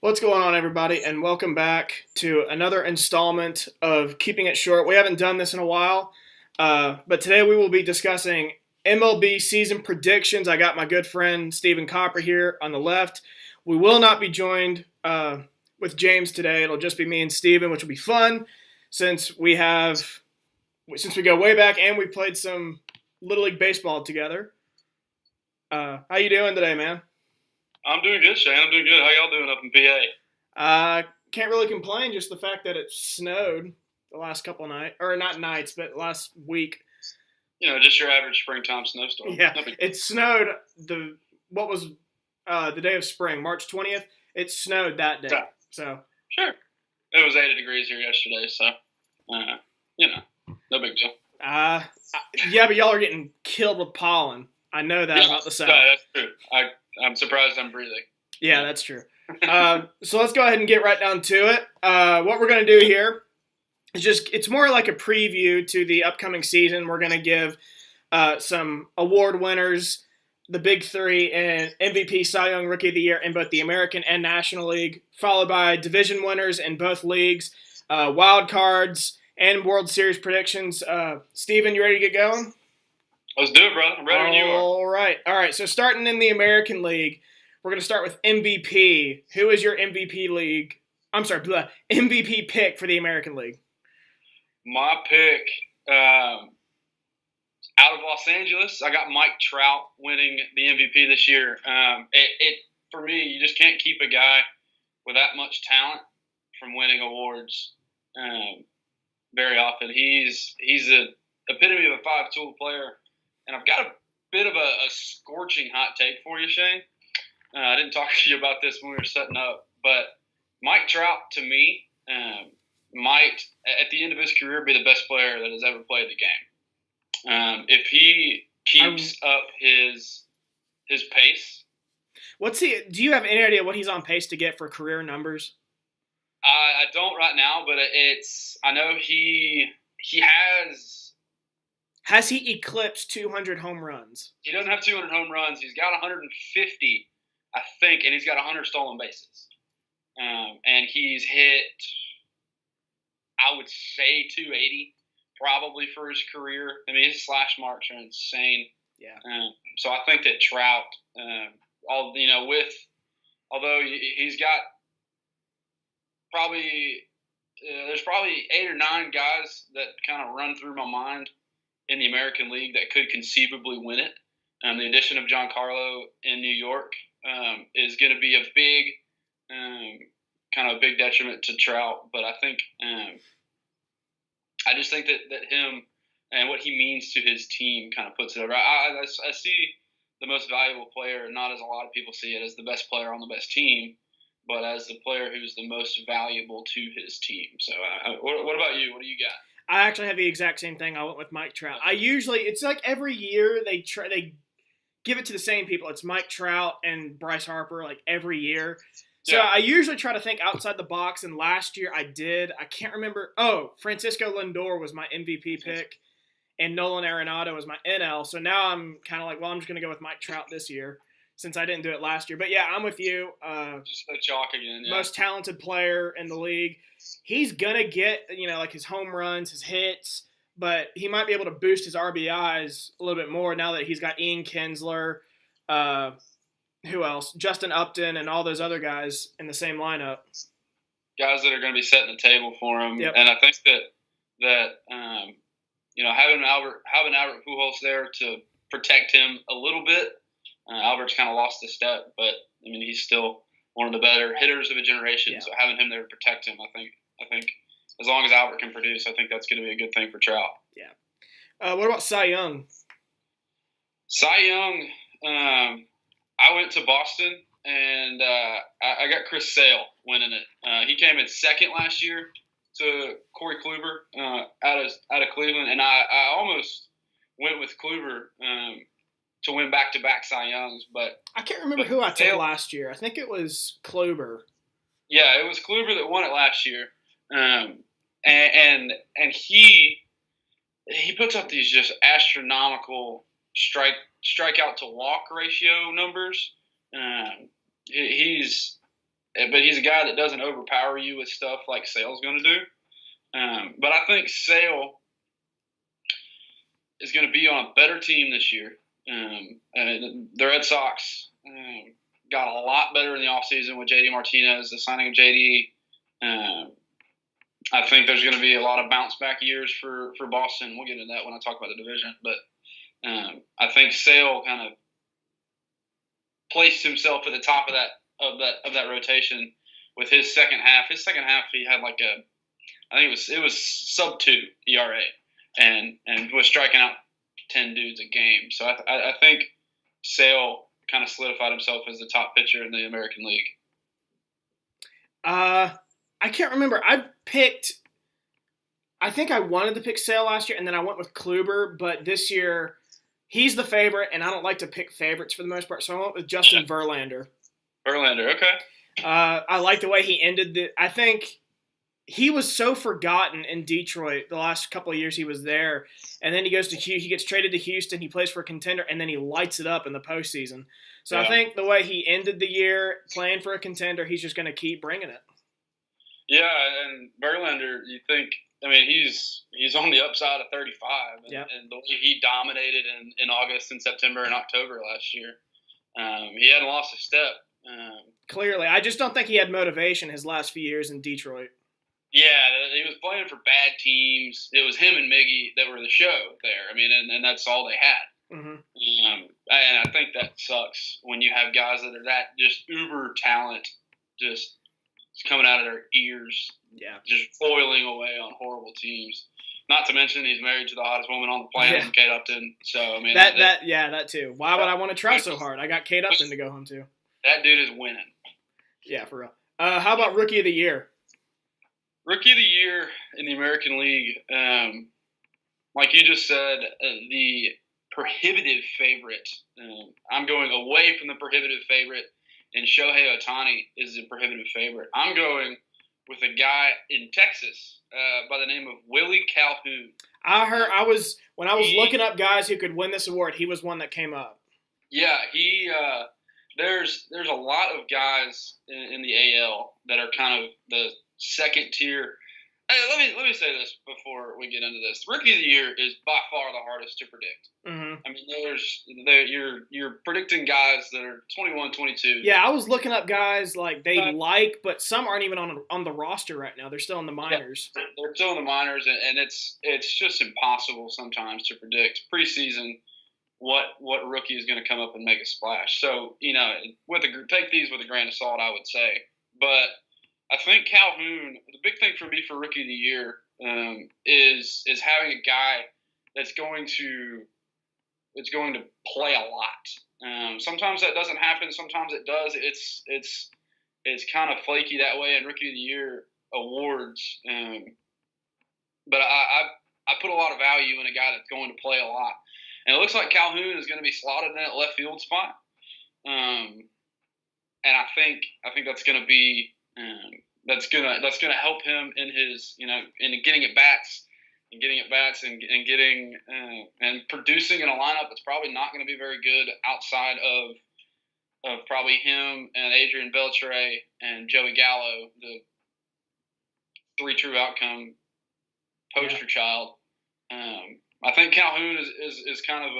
What's going on, everybody, and welcome back to another installment of Keeping It Short. We haven't done this in a while, but today we will be discussing MLB season predictions. I got my good friend Stephen Copper here on the left. We will not be joined with James today. It'll just be me and Stephen, which will be fun since we go way back and we played some Little League baseball together. How you doing today, man? I'm doing good, Shane. I'm doing good. How y'all doing up in PA? Can't really complain. Just the fact that it snowed the last couple nights, or not nights, but last week. Just your average springtime snowstorm. Yeah, it snowed the day of spring, March 20th. It snowed that day. So sure, it was 80 degrees here yesterday, so no big deal. Yeah, but y'all are getting killed with pollen. I know that about the South. That's true. I'm surprised I'm breathing. Yeah, that's true. So let's go ahead and get right down to it. What we're going to do here is it's more like a preview to the upcoming season. We're going to give some award winners, the big three, and MVP, Cy Young, Rookie of the Year in both the American and National League, followed by division winners in both leagues, wild cards, and World Series predictions. Steven, you ready to get going? Let's do it, brother. I'm ready when you are. All right. So starting in the American League, we're going to start with MVP. Who is your MVP pick for the American League? My pick, out of Los Angeles, I got Mike Trout winning the MVP this year. For me, you just can't keep a guy with that much talent from winning awards very often. He's the epitome of a five-tool player. And I've got a bit of a scorching hot take for you, Shane. I didn't talk to you about this when we were setting up, but Mike Trout, to me, might, at the end of his career, be the best player that has ever played the game. If he keeps up his pace. Do you have any idea what he's on pace to get for career numbers? I don't right now, but I know he has. Has he eclipsed 200 home runs? He doesn't have 200 home runs. He's got 150, I think, and he's got 100 stolen bases. And he's hit, I would say, 280 probably for his career. I mean, his slash marks are insane. Yeah. So I think that Trout, although he's got there's probably 8 or 9 guys that kind of run through my mind in the American League that could conceivably win it. The addition of Giancarlo in New York is going to be a big detriment to Trout. But I think I just think that him and what he means to his team kind of puts it over. I see the most valuable player, not as a lot of people see it, as the best player on the best team, but as the player who's the most valuable to his team. So what about you? What do you got? I actually have the exact same thing. I went with Mike Trout. It's like every year they give it to the same people. It's Mike Trout and Bryce Harper like every year. So yeah. I usually try to think outside the box, and last year I did. I can't remember. Oh, Francisco Lindor was my MVP pick, and Nolan Arenado was my NL. So now I'm kind of like, well, I'm just going to go with Mike Trout this year since I didn't do it last year. But yeah, I'm with you. Just a chalk again. Yeah. Most talented player in the league. He's going to get, like his home runs, his hits, but he might be able to boost his RBIs a little bit more now that he's got Ian Kinsler, who else? Justin Upton and all those other guys in the same lineup. Guys that are going to be setting the table for him. Yep. And I think that having Albert Pujols there to protect him a little bit. Albert's kind of lost a step, but I mean he's still one of the better hitters of a generation. Yeah. So having him there to protect him, I think as long as Albert can produce, I think that's going to be a good thing for Trout. Yeah. What about Cy Young? Cy Young, I went to Boston and I got Chris Sale winning it. He came in second last year to Corey Kluber out of Cleveland, and I almost went with Kluber. To win back-to-back Cy Youngs, but I can't remember who I took last year. I think it was Kluber. Yeah, it was Kluber that won it last year, and he puts up these just astronomical strikeout to walk ratio numbers. He's but he's a guy that doesn't overpower you with stuff like Sale's going to do. But I think Sale is going to be on a better team this year. The Red Sox got a lot better in the offseason with J.D. Martinez, the signing of J.D. I think there's going to be a lot of bounce back years for Boston. We'll get into that when I talk about the division. But I think Sale kind of placed himself at the top of that rotation with his second half. His second half, he had I think it was sub-2 ERA, and was striking out 10 dudes a game. So I think Sale kind of solidified himself as the top pitcher in the American League. I can't remember. I think I wanted to pick Sale last year, and then I went with Kluber, but this year he's the favorite, and I don't like to pick favorites for the most part, so I went with Justin Verlander. Verlander, okay. I like the way he ended I think he was so forgotten in Detroit the last couple of years he was there, and then he gets traded to Houston, he plays for a contender, and then he lights it up in the postseason. So I think the way he ended the year playing for a contender, he's just going to keep bringing it. Yeah, and Verlander, you think, I mean, he's on the upside of 35, and the way he dominated in August and September and October last year, he hadn't lost a step. Clearly, I just don't think he had motivation his last few years in Detroit. Yeah, he was playing for bad teams. It was him and Miggy that were the show there. I mean, and that's all they had. Mm-hmm. And I think that sucks when you have guys that are that just uber talent, just coming out of their ears, just foiling away on horrible teams. Not to mention he's married to the hottest woman on the planet, Kate Upton. So I mean that too. Why would I want to try so hard? I got Kate Upton to go home to. That dude is winning. Yeah, for real. How about Rookie of the Year? Rookie of the Year in the American League, like you just said, the prohibitive favorite. I'm going away from the prohibitive favorite, and Shohei Ohtani is the prohibitive favorite. I'm going with a guy in Texas by the name of Willie Calhoun. When I was looking up guys who could win this award, he was one that came up. Yeah, there's a lot of guys in the AL that are kind of the second tier. Hey, let me say this before we get into this. Rookie of the Year is by far the hardest to predict. Mm-hmm. I mean, you're predicting guys that are 21, 22. Yeah, I was looking up guys but some aren't even on the roster right now. They're still in the minors. Yeah, they're still in the minors, and it's just impossible sometimes to predict preseason what rookie is going to come up and make a splash. So take these with a grain of salt, I would say, but I think Calhoun, the big thing for me for Rookie of the Year is having a guy that's going to play a lot. Sometimes that doesn't happen. Sometimes it does. It's kind of flaky that way in Rookie of the Year awards. But I put a lot of value in a guy that's going to play a lot. And it looks like Calhoun is going to be slotted in that left field spot. And I think that's going to be that's gonna help him in his in getting at bats and getting and producing in a lineup that's probably not going to be very good outside of probably him and Adrian Beltre and Joey Gallo, the 3 True Outcome poster child. I think Calhoun is kind of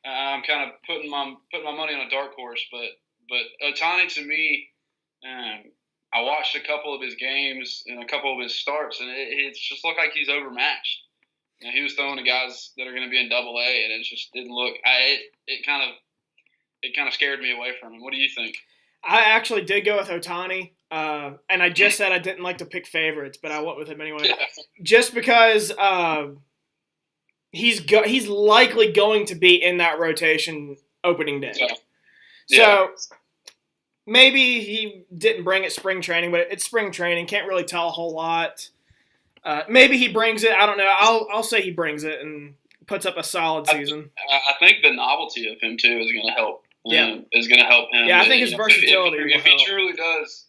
I'm kind of putting my money on a dark horse, but Ohtani to me. I watched a couple of his games and a couple of his starts, and it just looked like he's overmatched. He was throwing to guys that are going to be in Double-A, and it just didn't look. It kind of scared me away from him. What do you think? I actually did go with Ohtani, and I just said I didn't like to pick favorites, but I went with him anyway, just because he's likely going to be in that rotation opening day. So. Maybe he didn't bring it spring training, but it's spring training. Can't really tell a whole lot. Maybe he brings it. I don't know. I'll say he brings it and puts up a solid season. I think the novelty of him, too, is going to help. Is going to help him. Yeah, I think his versatility if he truly does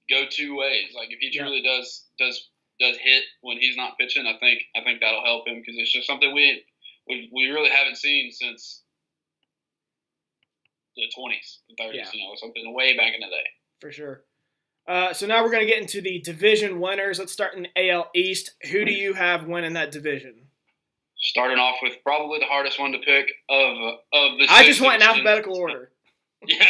go two ways, like if he truly does hit when he's not pitching, I think that'll help him because it's just something we really haven't seen since the 20s, the 30s, something way back in the day. for sure. So now we're going to get into the division winners. Let's start in the AL East. Who do you have winning that division? Starting off with probably the hardest one to pick of the. I just went in alphabetical order. Yeah.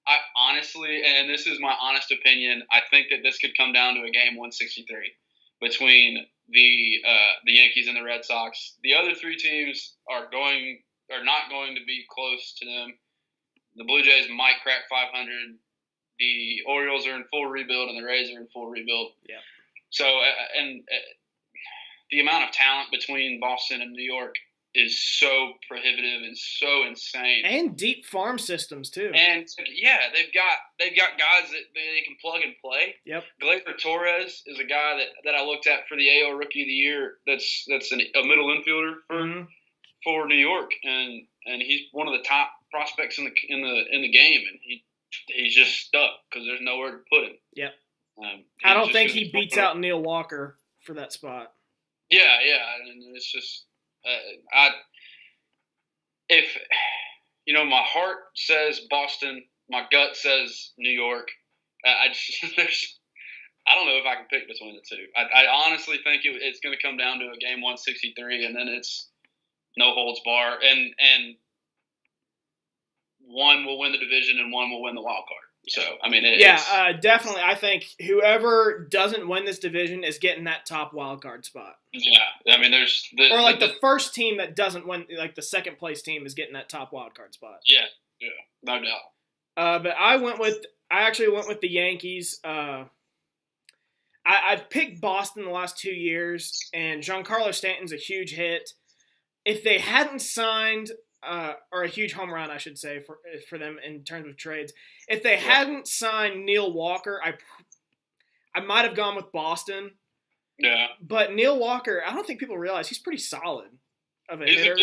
I honestly, and this is my honest opinion, I think that this could come down to a game 163 between the Yankees and the Red Sox. The other three teams are not going to be close to them. The Blue Jays might crack 500. The Orioles are in full rebuild, and the Rays are in full rebuild. Yeah. So, the amount of talent between Boston and New York is so prohibitive and so insane. And deep farm systems too. And yeah, they've got guys that they can plug and play. Yep. Gleyber Torres is a guy that I looked at for the AL Rookie of the Year. That's a middle infielder for New York, and he's one of the top prospects in the game, and he's just stuck because there's nowhere to put him. Yep. I don't think he beats out Neil Walker for that spot. Yeah, and it's just if my heart says Boston, my gut says New York. I don't know if I can pick between the two. I honestly think it's going to come down to a game 163, and then it's no holds bar, and one will win the division and one will win the wild card. So, I mean, definitely. I think whoever doesn't win this division is getting that top wild card spot. Yeah, I mean, there's the first team that doesn't win, like the second place team, is getting that top wild card spot. Yeah, no doubt. But I actually went with the Yankees. I've picked Boston the last 2 years, and Giancarlo Stanton's a huge hit. If they hadn't signed, or a huge home run, I should say, for them in terms of trades. If they hadn't signed Neil Walker, I might have gone with Boston. Yeah. But Neil Walker, I don't think people realize he's pretty solid of a hitter.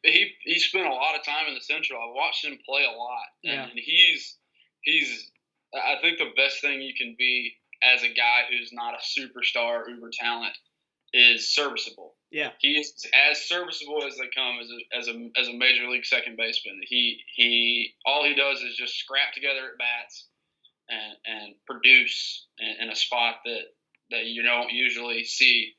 He spent a lot of time in the Central. I watched him play a lot, and he's. I think the best thing you can be as a guy who's not a superstar uber talent is serviceable. Yeah, he is as serviceable as they come as a major league second baseman. He all he does is just scrap together at bats and produce in a spot that you don't usually see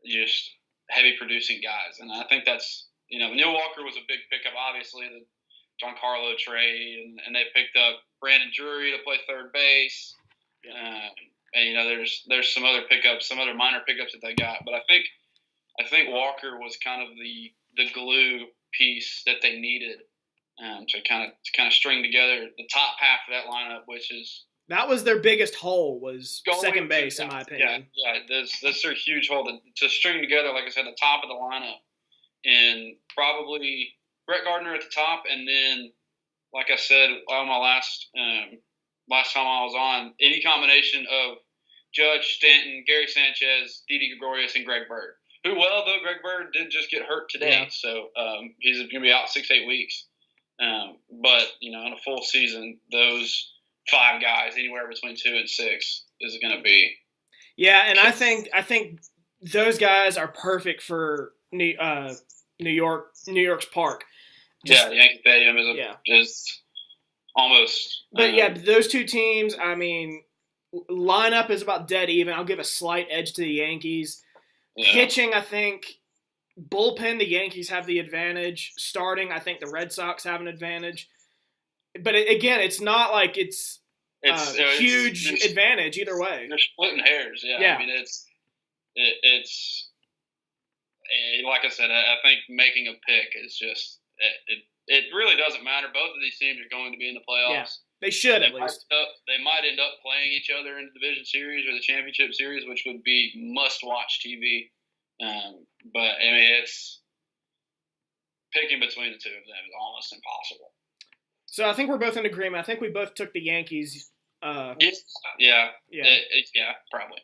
just heavy producing guys. And I think that's Neil Walker was a big pickup, obviously the Giancarlo trade, and they picked up Brandon Drury to play third base. And there's some other pickups, some other minor pickups that they got, but I think Walker was kind of the glue piece that they needed to kind of string together the top half of that lineup, which is that was their biggest hole was second base, in my opinion. Yeah, that's their huge hole to string together. Like I said, the top of the lineup, and probably Brett Gardner at the top, and then like I said on my last time I was on, any combination of Judge, Stanton, Gary Sanchez, Didi Gregorius, and Greg Bird. Though Greg Bird did just get hurt today, so he's going to be out 6-8 weeks. But in a full season, those 5 guys, anywhere between 2 and 6, is going to be. Yeah, and I think those guys are perfect for New York's park. Yankee Stadium is almost. But those two teams. I mean, lineup is about dead even. I'll give a slight edge to the Yankees. Yeah. Pitching, I think, bullpen, the Yankees have the advantage. Starting, I think the Red Sox have an advantage. But again, it's not like it's huge advantage either way. They're splitting hairs, yeah. I mean, it's like I said, I think making a pick is just it really doesn't matter. Both of these teams are going to be in the playoffs. Yeah, they should at least. They might end up playing each other in the division series or the championship series, which would be must-watch TV. But I mean, it's picking between the two of them is almost impossible. So I think we're both in agreement. I think we both took the Yankees. Yeah, probably.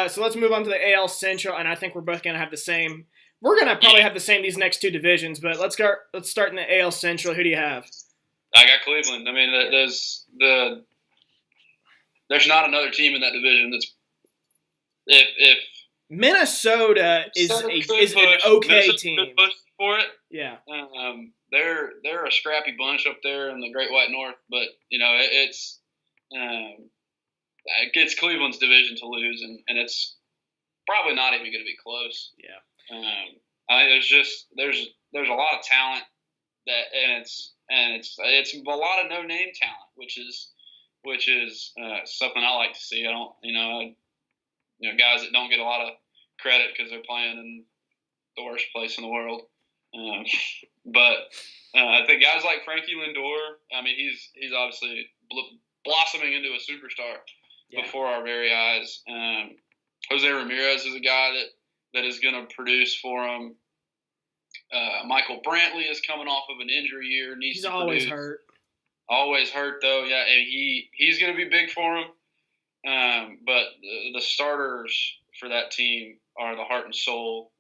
So let's move on to the AL Central, and I think we're both going to have the same. We're going to probably have the same these next two divisions, but let's start in the AL Central. Who do you have? I got Cleveland. I mean, there's not another team in that division that's if Minnesota is an okay team. Push for it. Yeah. they're a scrappy bunch up there in the Great White North, but it's Cleveland's division to lose, and it's probably not even going to be close. Yeah. I think there's a lot of talent and it's a lot of no name talent, which is something I like to see. I don't guys that don't get a lot of credit because they're playing in the worst place in the world. But I think guys like Frankie Lindor, I mean, he's obviously blossoming into a superstar before our very eyes. Jose Ramirez is a guy that is going to produce for him. Michael Brantley is coming off of an injury year. He's always hurt. Always hurt, though. Yeah, and he's going to be big for him. But the starters for that team are the heart and soul.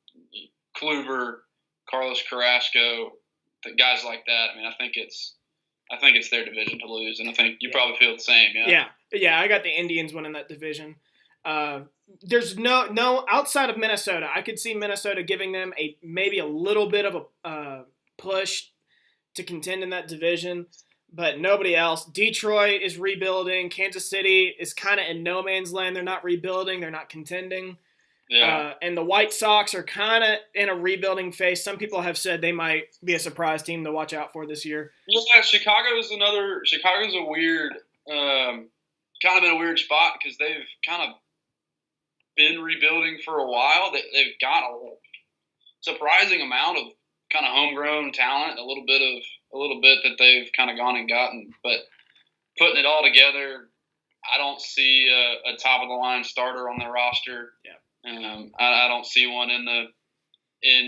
Kluber, Carlos Carrasco, guys like that. I mean, I think it's their division to lose, and I think you probably feel the same. Yeah. I got the Indians winning that division. There's no outside of Minnesota. I could see Minnesota giving them maybe a little bit of a push to contend in that division, but nobody else. Detroit is rebuilding. Kansas City is kind of in no man's land. They're not rebuilding. They're not contending. Yeah. And the White Sox are kind of in a rebuilding phase. Some people have said they might be a surprise team to watch out for this year. Yeah, Chicago's a weird, kind of in a weird spot because they've kind of been rebuilding for a while. They've got a surprising amount of kind of homegrown talent, a little bit that they've kind of gone and gotten, but putting it all together, I don't see a top of the line starter on their roster. Yeah. I don't see one in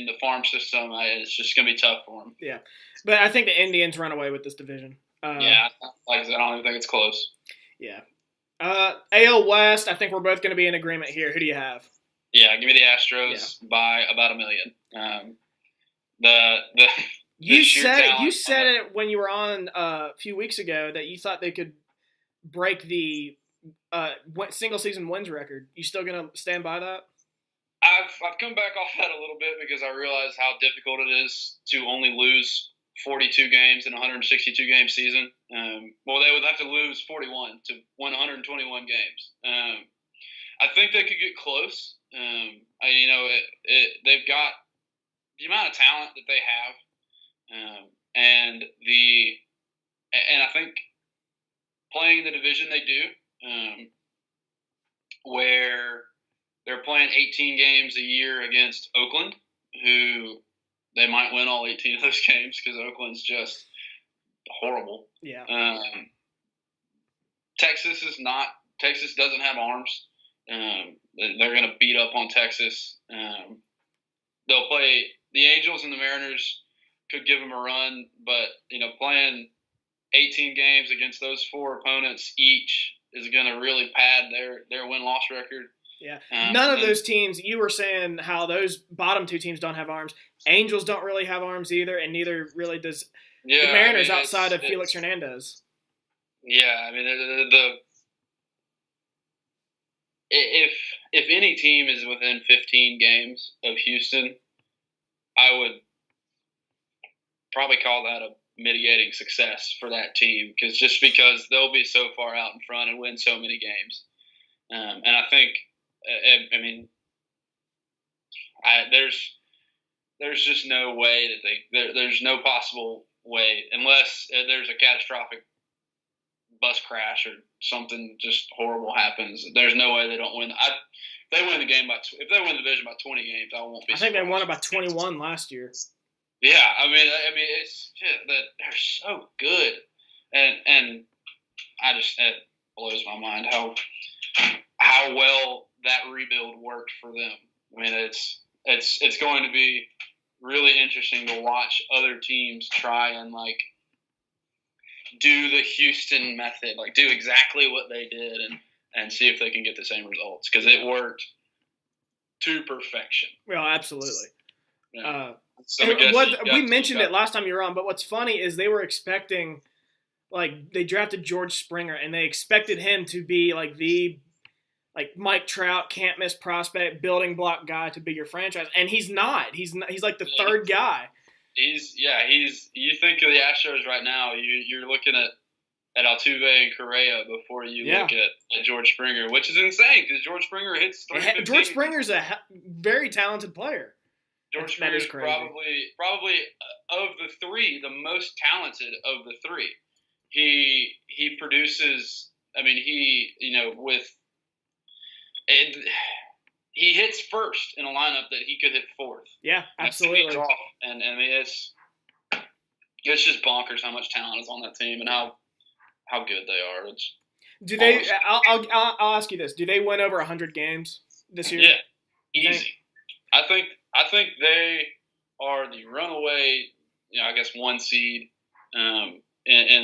the farm system. It's just going to be tough for them. Yeah, but I think the Indians run away with this division. Yeah, like I said, I don't even think it's close. Yeah. AL West, I think we're both going to be in agreement here. Who do you have? Yeah, give me the Astros by about $1 million. You said it when you were on a few weeks ago that you thought they could break the single season wins record. You still going to stand by that? I've come back off that a little bit because I realize how difficult it is to only lose 42 games in a 162 game season. Well, they would have to lose 41 to win 121 games. I think they could get close. They've got the amount of talent that they have, and I think playing the division they do, where they're playing 18 games a year against Oakland, who they might win all 18 of those games because Oakland's just horrible. Yeah. Texas doesn't have arms. They're going to beat up on Texas. They'll play the Angels and the Mariners could give them a run, but playing 18 games against those four opponents each is going to really pad their win-loss record. Yeah. None of those teams, you were saying how those bottom two teams don't have arms. Angels don't really have arms either, and neither really does the Mariners outside of Felix Hernandez. Yeah, I mean, if any team is within 15 games of Houston, I would probably call that a mitigating success for that team because they'll be so far out in front and win so many games. And I think, there's just no way that there's no possible way unless there's a catastrophic bus crash or something just horrible happens. There's no way they don't win. If they win the division by 20 games, I won't be surprised. I think they won it by 21 last year. Yeah, I mean, it's just that they're so good, and it blows my mind how well that rebuild worked for them. I mean, it's going to be really interesting to watch other teams try and do the Houston method, do exactly what they did, and see if they can get the same results because it worked to perfection. Well, absolutely. Yeah. We mentioned it last time you were on, but what's funny is they were expecting, they drafted George Springer, and they expected him to be the Mike Trout, can't miss prospect, building block guy to be your franchise, and he's not. He's like the third guy. he's. You think of the Astros right now, you're looking at Altuve and Correa before you look at George Springer, which is insane because George Springer hits 315. George Springer's a very talented player. George Springer is probably of the three the most talented of the three. He produces. I mean, he hits first in a lineup that he could hit fourth. Yeah, absolutely. And I mean, it's just bonkers how much talent is on that team and how good they are. Do they? I'll ask you this: do they win over 100 games this year? Yeah, easy. I think they are the runaway. I guess 1 seed in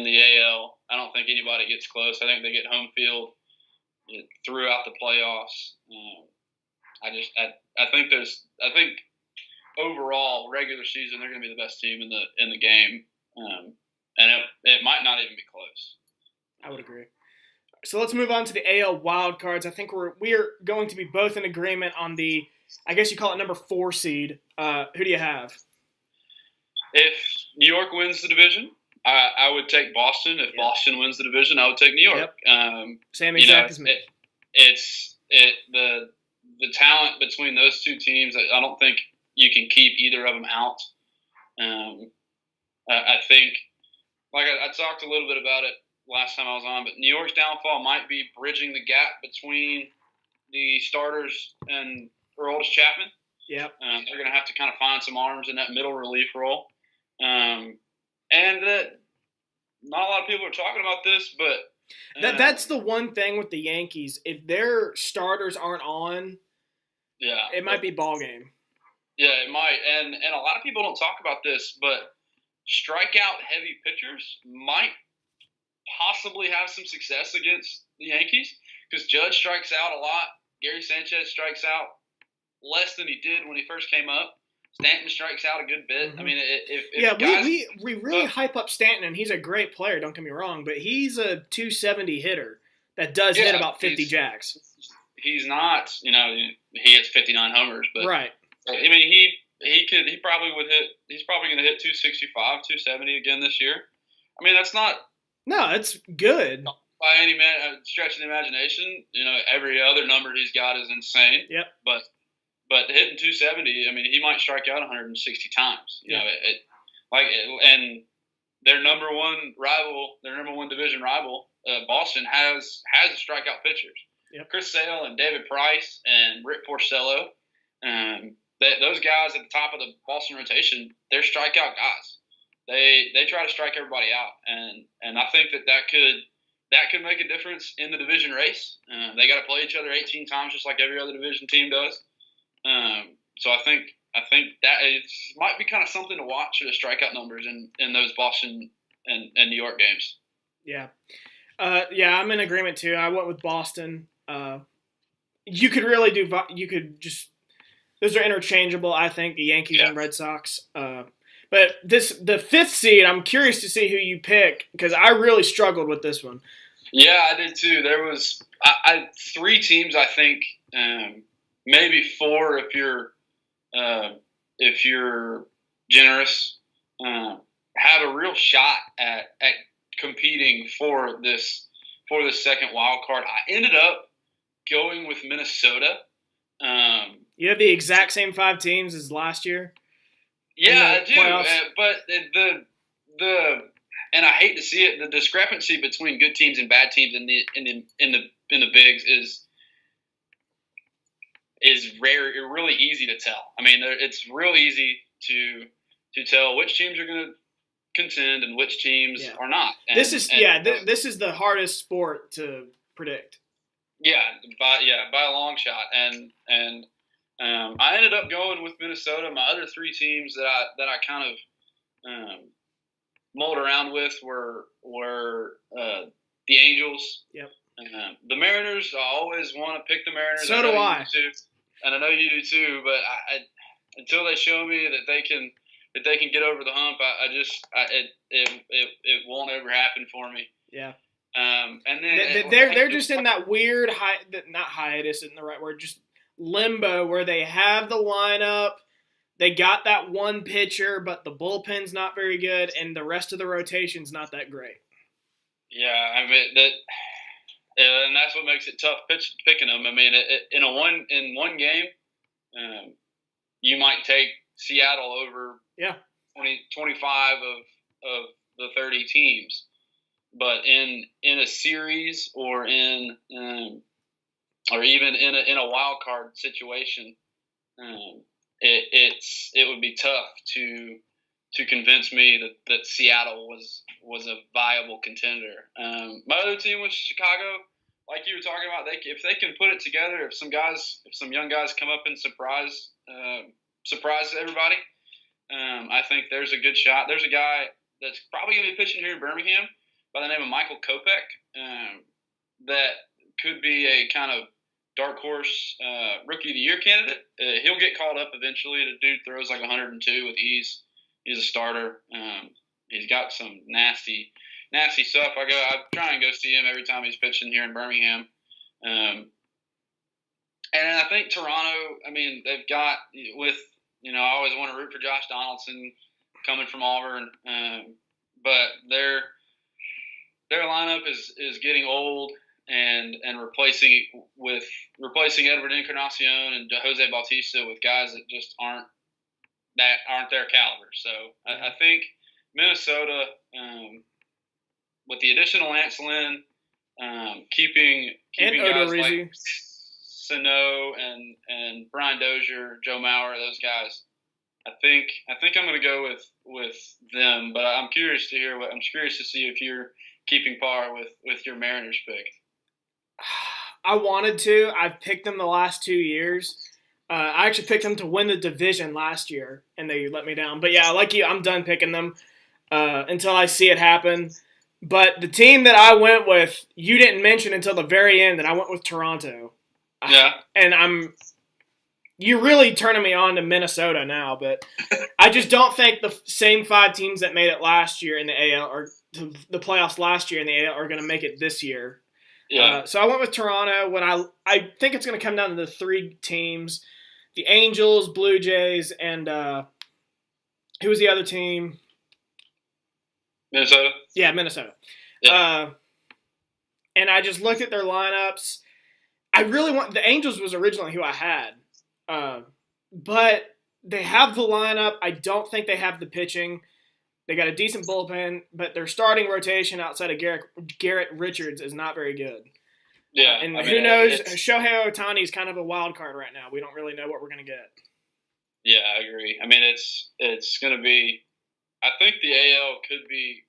the AL. I don't think anybody gets close. I think they get home field throughout the playoffs. I think overall regular season they're going to be the best team in the game, and it might not even be close. I would agree. So let's move on to the AL wildcards. I think we're going to be both in agreement on the, I guess you call it number 4 seed. Who do you have? If New York wins the division, I would take Boston. If Boston wins the division, I would take New York. Yep. Same exact as me. The talent between those two teams. I don't think you can keep either of them out. I think, like I talked a little bit about it last time I was on, but New York's downfall might be bridging the gap between the starters and Aroldis Chapman. Yep. They're going to have to kind of find some arms in that middle relief role. And that not a lot of people are talking about this, but that's the one thing with the Yankees. If their starters aren't on, it might be ball game. Yeah, it might. And a lot of people don't talk about this, but strikeout heavy pitchers might possibly have some success against the Yankees because Judge strikes out a lot. Gary Sanchez strikes out less than he did when he first came up. Stanton strikes out a good bit. Mm-hmm. I mean, if guys, we really hype up Stanton, and he's a great player. Don't get me wrong, but he's a 270 hitter that does hit about 50 jacks. He's not, he hits 59 homers, but right. I mean, he probably would hit. He's probably going to hit 265, 270 again this year. I mean, that's not. No, it's good. By any stretch of the imagination, every other number he's got is insane. Yep. But hitting 270, I mean, he might strike out 160 times. And their number one division rival, Boston has strikeout pitchers. Yep. Chris Sale and David Price and Rick Porcello. Those guys at the top of the Boston rotation, they're strikeout guys. They try to strike everybody out, and I think that could make a difference in the division race. They got to play each other 18 times, just like every other division team does. So I think that it might be kind of something to watch for the strikeout numbers in those Boston and New York games. Yeah, I'm in agreement too. I went with Boston. You could really do. You could just. Those are interchangeable. I think the Yankees and Red Sox. But the 5th seed, I'm curious to see who you pick because I really struggled with this one. Yeah, I did too. There was 3 teams. I think maybe 4 if you're generous. Have a real shot at competing for this second wild card. I ended up going with Minnesota. You have the exact same 5 teams as last year. Yeah, I do. But the and I hate to see it. The discrepancy between good teams and bad teams in the bigs is really easy to tell. I mean, it's real easy to tell which teams are going to contend and which teams are not. This is the hardest sport to predict. Yeah, by a long shot, and I ended up going with Minnesota. My other 3 teams that I kind of mulled around with were the Angels. Yep. The Mariners. I always want to pick the Mariners. So do I. And I know you do too. But I until they show me that they can get over the hump, it won't ever happen for me. Yeah. And then they're just in that weird not hiatus isn't the right word, just limbo where they have the lineup, they got that one pitcher, but the bullpen's not very good, and the rest of the rotation's not that great. Yeah, I mean and that's what makes it tough picking them. I mean, in one game, you might take Seattle over 25 of the 30 teams, but in a series or or even in a wild card situation, it would be tough to convince me that Seattle was a viable contender. My other team was Chicago. Like you were talking about, if they can put it together, if some young guys come up and surprise everybody, I think there's a good shot. There's a guy that's probably going to be pitching here in Birmingham by the name of Michael Kopech, that could be a kind of dark horse rookie of the year candidate. He'll get called up eventually. The dude throws like 102 with ease. He's a starter. He's got some nasty stuff. I try and go see him every time he's pitching here in Birmingham. And I think Toronto, I mean, they've got I always want to root for Josh Donaldson coming from Auburn, but their lineup is getting old, and replacing Edward Encarnacion and Jose Bautista with guys that just aren't their caliber. So I think Minnesota, with the additional Lance Lynn, keeping guys like Sano and Brian Dozier, Joe Mauer, those guys, I think I'm going to go with them. But I'm curious to see if you're keeping par with your Mariners pick. I wanted to. I've picked them the last 2 years. I actually picked them to win the division last year, and they let me down. But yeah, like you, I'm done picking them until I see it happen. But the team that I went with, you didn't mention until the very end that I went with Toronto. Yeah. And you're really turning me on to Minnesota now, but I just don't think the same 5 teams that made it last year in the AL or to the playoffs last year in the AL are going to make it this year. Yeah. So I went with Toronto. When I think it's going to come down to the 3 teams: the Angels, Blue Jays, and who was the other team? Minnesota. Yeah, Minnesota. Yeah. And I just looked at their lineups. I really want the Angels was originally who I had, but they have the lineup. I don't think they have the pitching. They got a decent bullpen, but their starting rotation outside of Garrett Richards is not very good. Yeah, and who knows? Shohei Ohtani is kind of a wild card right now. We don't really know what we're going to get. Yeah, I agree. I mean, it's going to be. I think the AL could be.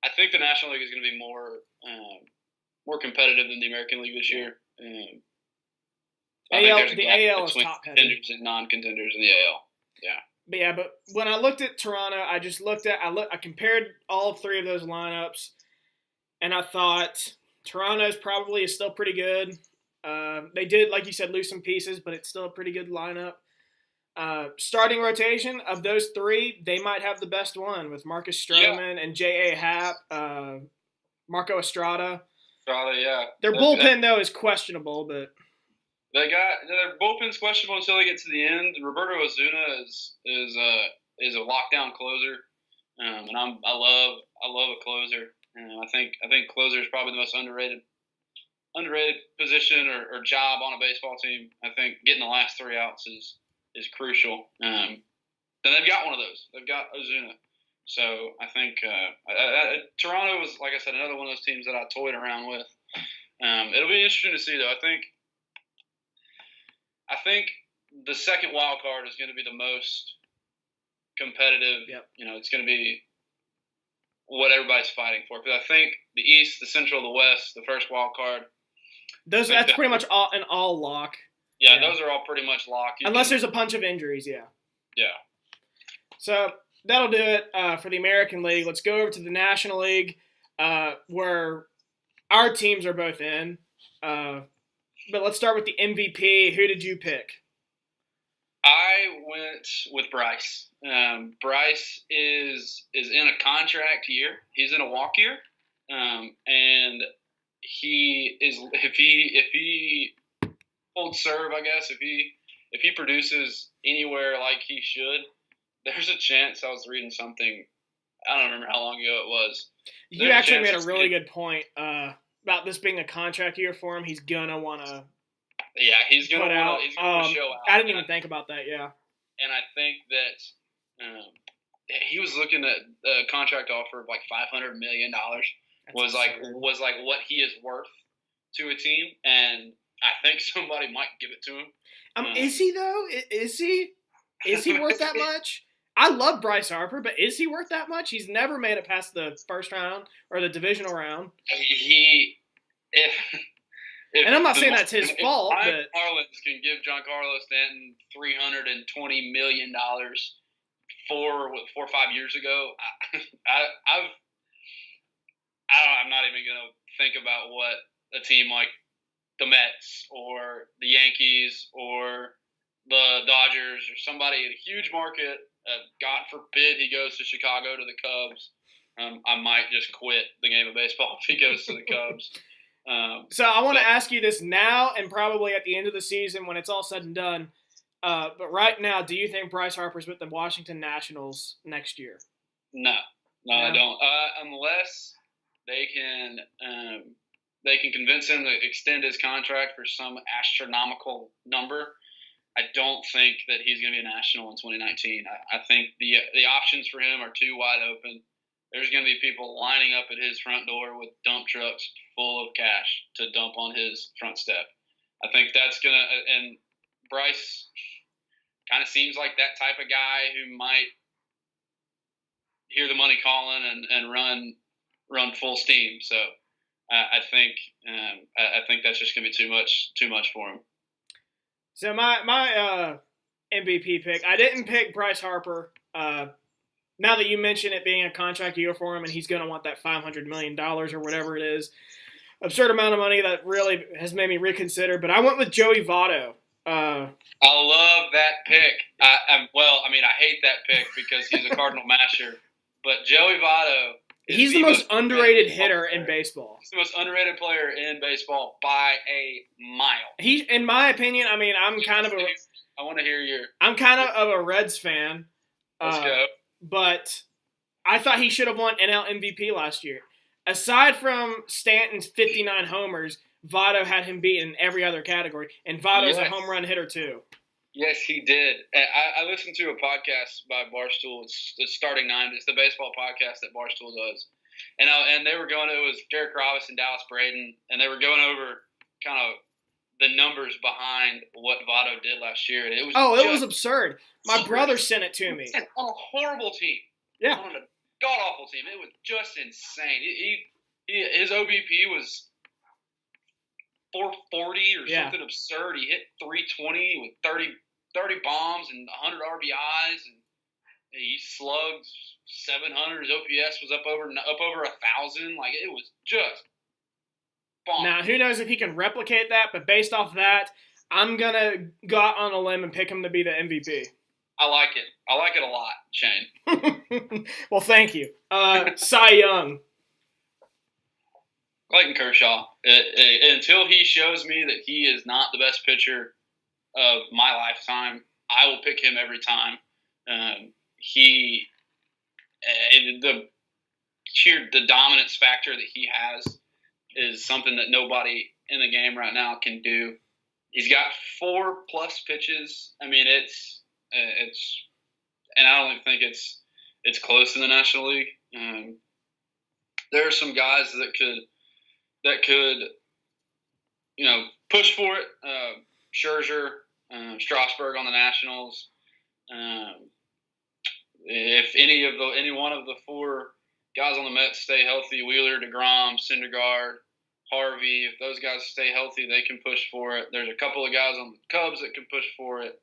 I think the National League is going to be more competitive than the American League this year. The AL is top heavy. Contenders and non-contenders in the AL. Yeah. But when I looked at Toronto, I compared all 3 of those lineups, and I thought Toronto's probably is still pretty good. They did, like you said, lose some pieces, but it's still a pretty good lineup. Starting rotation of those 3, they might have the best one with Marcus Stroman and J.A. Happ, Marco Estrada. Yeah. Their bullpen though is questionable, but their bullpen's questionable until they get to the end. Roberto Ozuna is a lockdown closer, and I love a closer. I think closer is probably the most underrated position or job on a baseball team. I think getting the last 3 outs is crucial. And they've got one of those. They've got Ozuna. So I think Toronto was, like I said, another one of those teams that I toyed around with. It'll be interesting to see, though. I think the second wild card is going to be the most competitive. Yep. It's going to be what everybody's fighting for. Because I think the East, the Central, the West, the first wild card. That's pretty much an all lock. Yeah, those are all pretty much locked. Unless there's a bunch of injuries, yeah. Yeah. So that'll do it for the American League. Let's go over to the National League, where our teams are both in. But let's start with the MVP. Who did you pick? I went with Bryce. Bryce is in a contract year. He's in a walk year, and he is if he holds serve, I guess if he if he produces anywhere like he should, there's a chance. I was reading something. I don't remember how long ago it was. You actually made a really good point about this being a contract year for him. He's gonna want to. Yeah, he's gonna put out. He's gonna show out. I didn't even think about that. Yeah. And I think that he was looking at a contract offer of like $500 million. Was like what he is worth to a team, and I think somebody might give it to him. Is he though? Is he worth that much? I love Bryce Harper, but is he worth that much? He's never made it past the first round or the divisional round. And I'm not saying that's his fault. But Marlins can give Giancarlo Stanton $320 million 4 or 5 years ago. I'm not even gonna think about what a team like the Mets or the Yankees or the Dodgers or somebody in a huge market. God forbid he goes to Chicago to the Cubs. I might just quit the game of baseball if he goes to the Cubs. So I want to ask you this now and probably at the end of the season when it's all said and done. But right now, do you think Bryce Harper's with the Washington Nationals next year? No, I don't. Unless they can convince him to extend his contract for some astronomical number. I don't think that he's going to be a National in 2019. I think the options for him are too wide open. There's going to be people lining up at his front door with dump trucks full of cash to dump on his front step. I think that's going to – and Bryce kind of seems like that type of guy who might hear the money calling and run full steam. So I think that's just going to be too much for him. So my MVP pick, I didn't pick Bryce Harper. Now that you mention it being a contract year for him and he's going to want that $500 million or whatever it is, absurd amount of money that really has made me reconsider. But I went with Joey Votto. I love that pick. I hate that pick because he's a Cardinal masher. But Joey Votto he's the most underrated hitter in baseball. He's the most underrated player in baseball by a mile. In my opinion, I want to hear your. I'm kind of a Reds fan. Let's go. But I thought he should have won NL MVP last year. Aside from Stanton's 59 homers, Votto had him beat in every other category, and Votto's a home run hitter too. Yes, he did. I listened to a podcast by Barstool. It's Starting Nine. It's the baseball podcast that Barstool does. And they were going – it was Derek Rovis and Dallas Braden, and they were going over kind of the numbers behind what Votto did last year. And it was absurd. My brother sent it to me. On a horrible team. Yeah. On a god-awful team. It was just insane. His OBP was 440 or something absurd. He hit 320 with 30 bombs and 100 RBIs, and he slugged 700. His OPS was up over 1,000. Like, it was just bomb. Now, who knows if he can replicate that, but based off that, I'm going to go out on a limb and pick him to be the MVP. I like it. I like it a lot, Shane. Well, thank you. Cy Young. Clayton Kershaw. Until he shows me that he is not the best pitcher of my lifetime, I will pick him every time. The dominance factor that he has is something that nobody in the game right now can do. He's got 4+ pitches. I mean, it's and I don't even think it's close in the National League. There are some guys that could push for it. Scherzer, Strasburg on the Nationals. If any one of the 4 guys on the Mets stay healthy, Wheeler, DeGrom, Syndergaard, Harvey, if those guys stay healthy, they can push for it. There's a couple of guys on the Cubs that can push for it.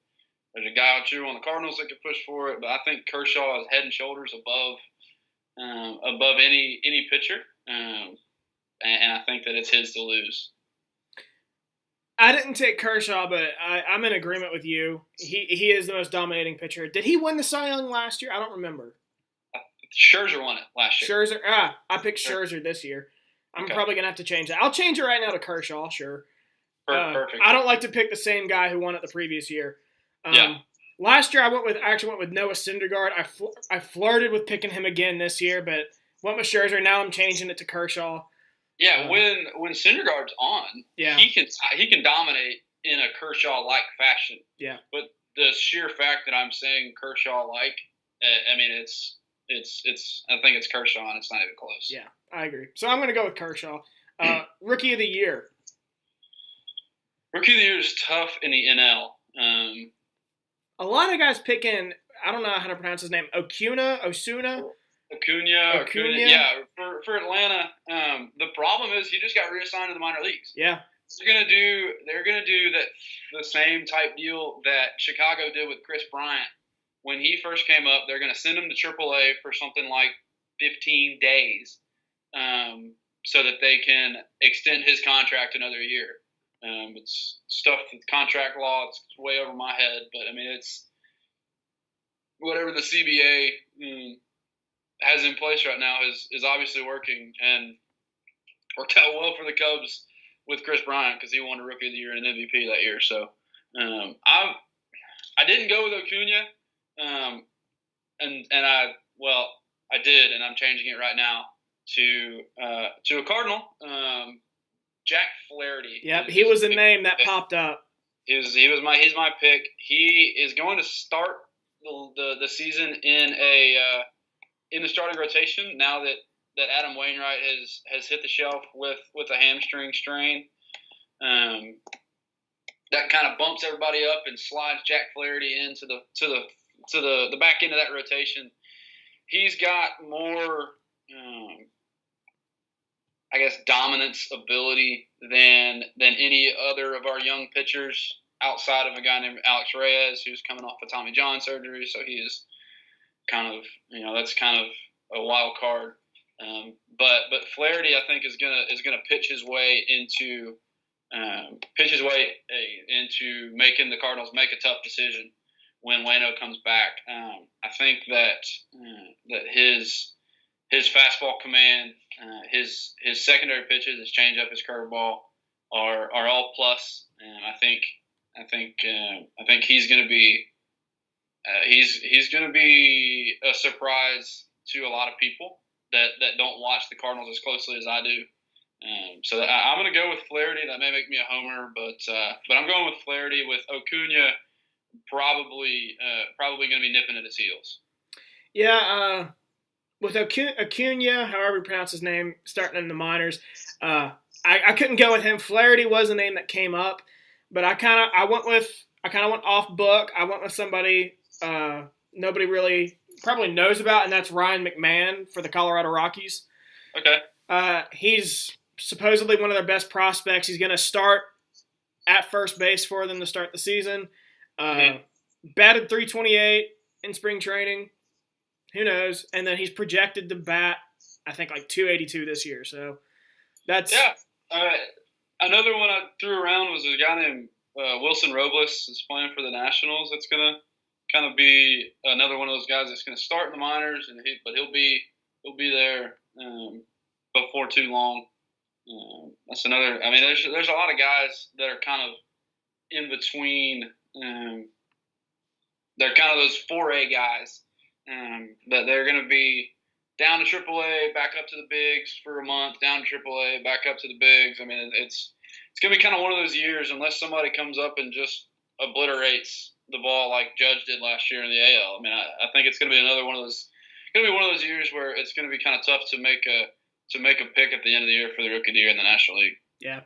There's a guy or two on the Cardinals that can push for it. But I think Kershaw is head and shoulders above any pitcher. And I think that it's his to lose. I didn't take Kershaw, but I'm in agreement with you. He is the most dominating pitcher. Did he win the Cy Young last year? I don't remember. Scherzer won it last year. I picked Scherzer this year. I'm probably going to have to change that. I'll change it right now to Kershaw, sure. Perfect. I don't like to pick the same guy who won it the previous year. Yeah. Last year I actually went with Noah Syndergaard. I flirted with picking him again this year, but went with Scherzer. Now I'm changing it to Kershaw. Yeah, when Syndergaard's on, Yeah. he can dominate in a Kershaw-like fashion. Yeah. But the sheer fact that I'm saying Kershaw-like, I mean, it's I think it's Kershaw, and it's not even close. Yeah, I agree. So I'm going to go with Kershaw. Rookie of the Year. Rookie of the Year is tough in the NL. A lot of guys picking, I don't know how to pronounce his name, Osuna. Acuna. Yeah, for Atlanta, the problem is he just got reassigned to the minor leagues. Yeah. They're gonna do the same type deal that Chicago did with Chris Bryant when he first came up. They're gonna send him to AAA for something like 15 days, so that they can extend his contract another year. It's stuff with contract law. It's way over my head, but I mean it's whatever the CBA has in place right now is obviously working and worked out well for the Cubs with Chris Bryant because he won a Rookie of the Year and an MVP that year. So I didn't go with Acuna, I did, and I'm changing it right now to a Cardinal, Jack Flaherty. Yep, he was a name that popped up. He's my pick. He is going to start the season in the starting rotation now that Adam Wainwright has hit the shelf with a hamstring strain. That kind of bumps everybody up and slides Jack Flaherty into the back end of that rotation. He's got more, I guess, dominance ability than any other of our young pitchers outside of a guy named Alex Reyes, who's coming off of Tommy John surgery. So he is kind of, that's kind of a wild card. But Flaherty, I think, is gonna pitch his way into making the Cardinals make a tough decision when Waino comes back. I think that his fastball command, his secondary pitches, his changeup, his curveball are all plus, and I think he's going to be he's going to be a surprise to a lot of people that don't watch the Cardinals as closely as I do. So I'm going to go with Flaherty. That may make me a homer, but I'm going with Flaherty with Acuna probably going to be nipping at his heels. Yeah, with Acuna, however you pronounce his name, starting in the minors, I couldn't go with him. Flaherty was a name that came up, but I kind of went off book. I went with somebody nobody really probably knows about, and that's Ryan McMahon for the Colorado Rockies. Okay. He's supposedly one of their best prospects. He's going to start at first base for them to start the season. Batted .328 in spring training. Who knows? And then he's projected to bat, I think, like .282 this year. So that's another one I threw around was a guy named Wilson Robles is playing for the Nationals. That's gonna kind of be another one of those guys that's gonna start in the minors, but he'll be there before too long. That's another. I mean, there's a lot of guys that are kind of in between. They're kind of those 4A guys that they're going to be down to AAA, back up to the bigs for a month, down to AAA, back up to the bigs. I mean, it's going to be kind of one of those years unless somebody comes up and just obliterates the ball like Judge did last year in the AL. I mean, I think it's going to be another one of those. Going to be one of those years where it's going to be kind of tough to make a pick at the end of the year for the Rookie of the Year in the National League. Yeah,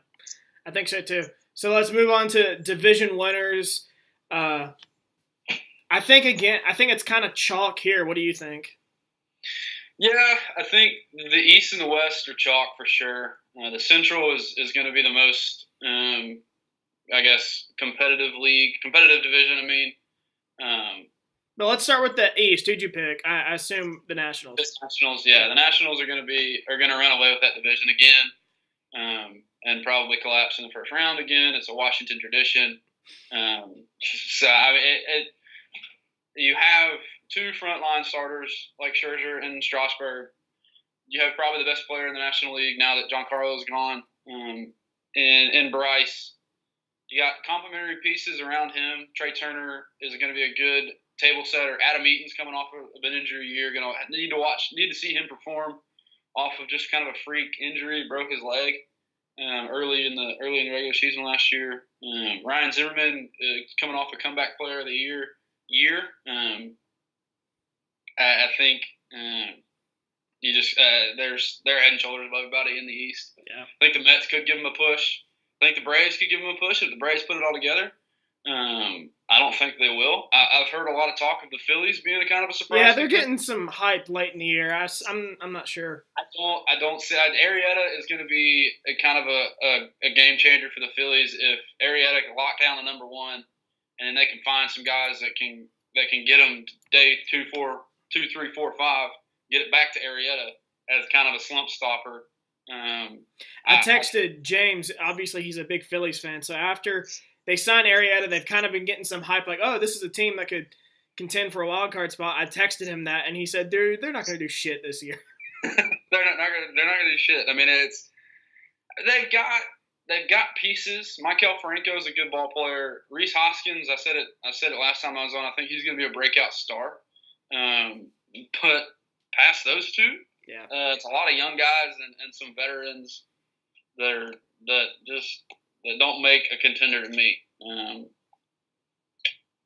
I think so too. So let's move on to division winners. I think it's kind of chalk here. What do you think? Yeah, I think the East and the West are chalk for sure. The Central is going to be the most, I guess, competitive division. I mean. But let's start with the East. Who'd you pick? I assume the Nationals. The Nationals, yeah. The Nationals are going to run away with that division again, and probably collapse in the first round again. It's a Washington tradition. So I mean, you have two frontline starters like Scherzer and Strasburg. You have probably the best player in the National League now that Giancarlo's gone, in Bryce. You got complementary pieces around him. Trey Turner is going to be a good table setter. Adam Eaton's coming off of an injury year. Going to need to see him perform off of just kind of a freak injury. Broke his leg early in the regular season last year. Ryan Zimmerman coming off a comeback player of the year. I think you just they're head and shoulders above everybody in the East. Yeah. I think the Mets could give them a push. I think the Braves could give them a push if the Braves put it all together. I don't think they will. I've heard a lot of talk of the Phillies being a kind of a surprise. Yeah, they're getting some hype late in the year. I'm not sure. I don't see. Arrieta is going to be a kind of a game changer for the Phillies if Arrieta can lock down the number one, and then they can find some guys that can get them day 2, 3, 4, 5, get it back to Arrieta as kind of a slump stopper. I texted James. Obviously, he's a big Phillies fan. So after they signed Arrieta, they've kind of been getting some hype like, oh, this is a team that could contend for a wild card spot. I texted him that, and he said, dude, they're not going to do shit this year. they're not going to do shit. I mean, they've got pieces. Michael Franco is a good ball player. Reese Hoskins, I said it last time I was on. I think he's going to be a breakout star. But past those two, yeah, it's a lot of young guys and some veterans that don't make a contender to me.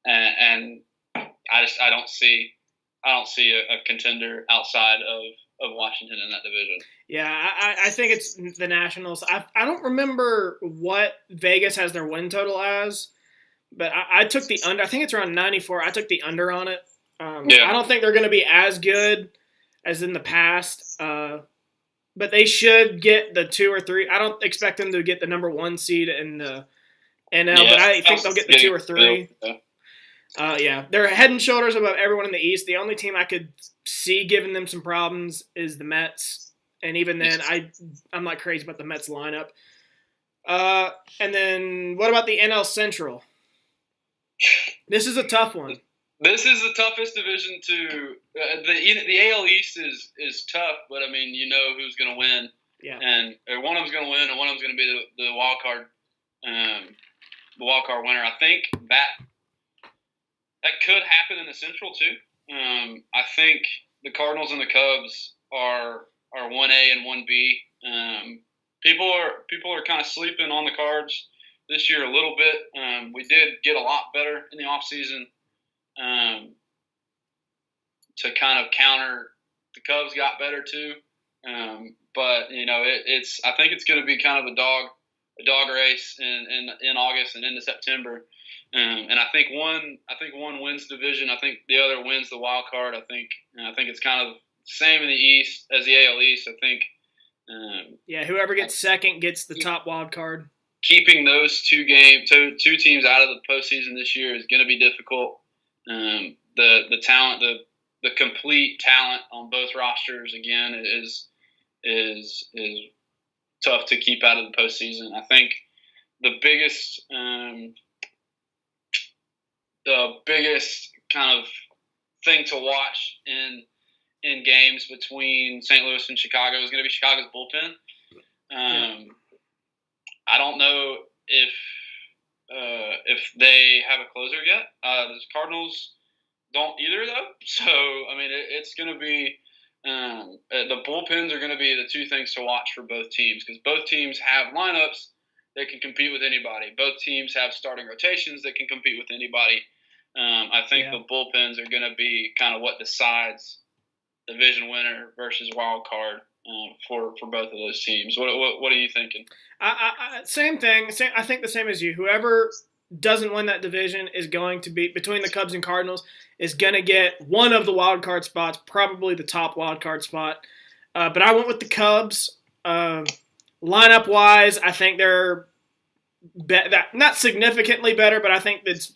And I don't see a contender outside of Washington in that division. Yeah, I think it's the Nationals. I don't remember what Vegas has their win total as, but I took the under. I think it's around 94. I took the under on it. I don't think they're going to be as good as in the past, but they should get the 2 or 3. I don't expect them to get the number 1 seed in the NL, but I think they'll get the 2 or 3. Yeah, they're head and shoulders above everyone in the East. The only team I could see giving them some problems is the Mets, and even then, I'm not crazy about the Mets lineup. And then what about the NL Central? This is a tough one. This is the toughest division to the AL East is tough, but I mean you know who's going to win, and one of them's going to win, and one of them's going to be the wild card winner. I think that could happen in the Central too. I think the Cardinals and the Cubs are 1A and 1B. People are kind of sleeping on the Cards this year a little bit. We did get a lot better in the offseason. To kind of counter, the Cubs got better too, but you know I think it's going to be kind of a dog race in August and into September, and I think one wins the division. I think the other wins the wild card. I think it's kind of the same in the East as the AL East. I think whoever gets second gets the top wild card. Keeping those two teams out of the postseason this year is going to be difficult. The talent, the complete talent on both rosters again is tough to keep out of the postseason. I think the biggest kind of thing to watch in games between St. Louis and Chicago is going to be Chicago's bullpen. I don't know if they have a closer yet. The Cardinals don't either, though. So, I mean, it's going to be the bullpens are going to be the two things to watch for both teams because both teams have lineups that can compete with anybody. Both teams have starting rotations that can compete with anybody. I think the bullpens are going to be kind of what decides division winner versus wild card for both of those teams. What are you thinking? Same thing. I think the same as you. Whoever doesn't win that division is going to be, between the Cubs and Cardinals, is going to get one of the wild card spots, probably the top wild card spot. But I went with the Cubs. Lineup wise, I think they're not significantly better, but I think it's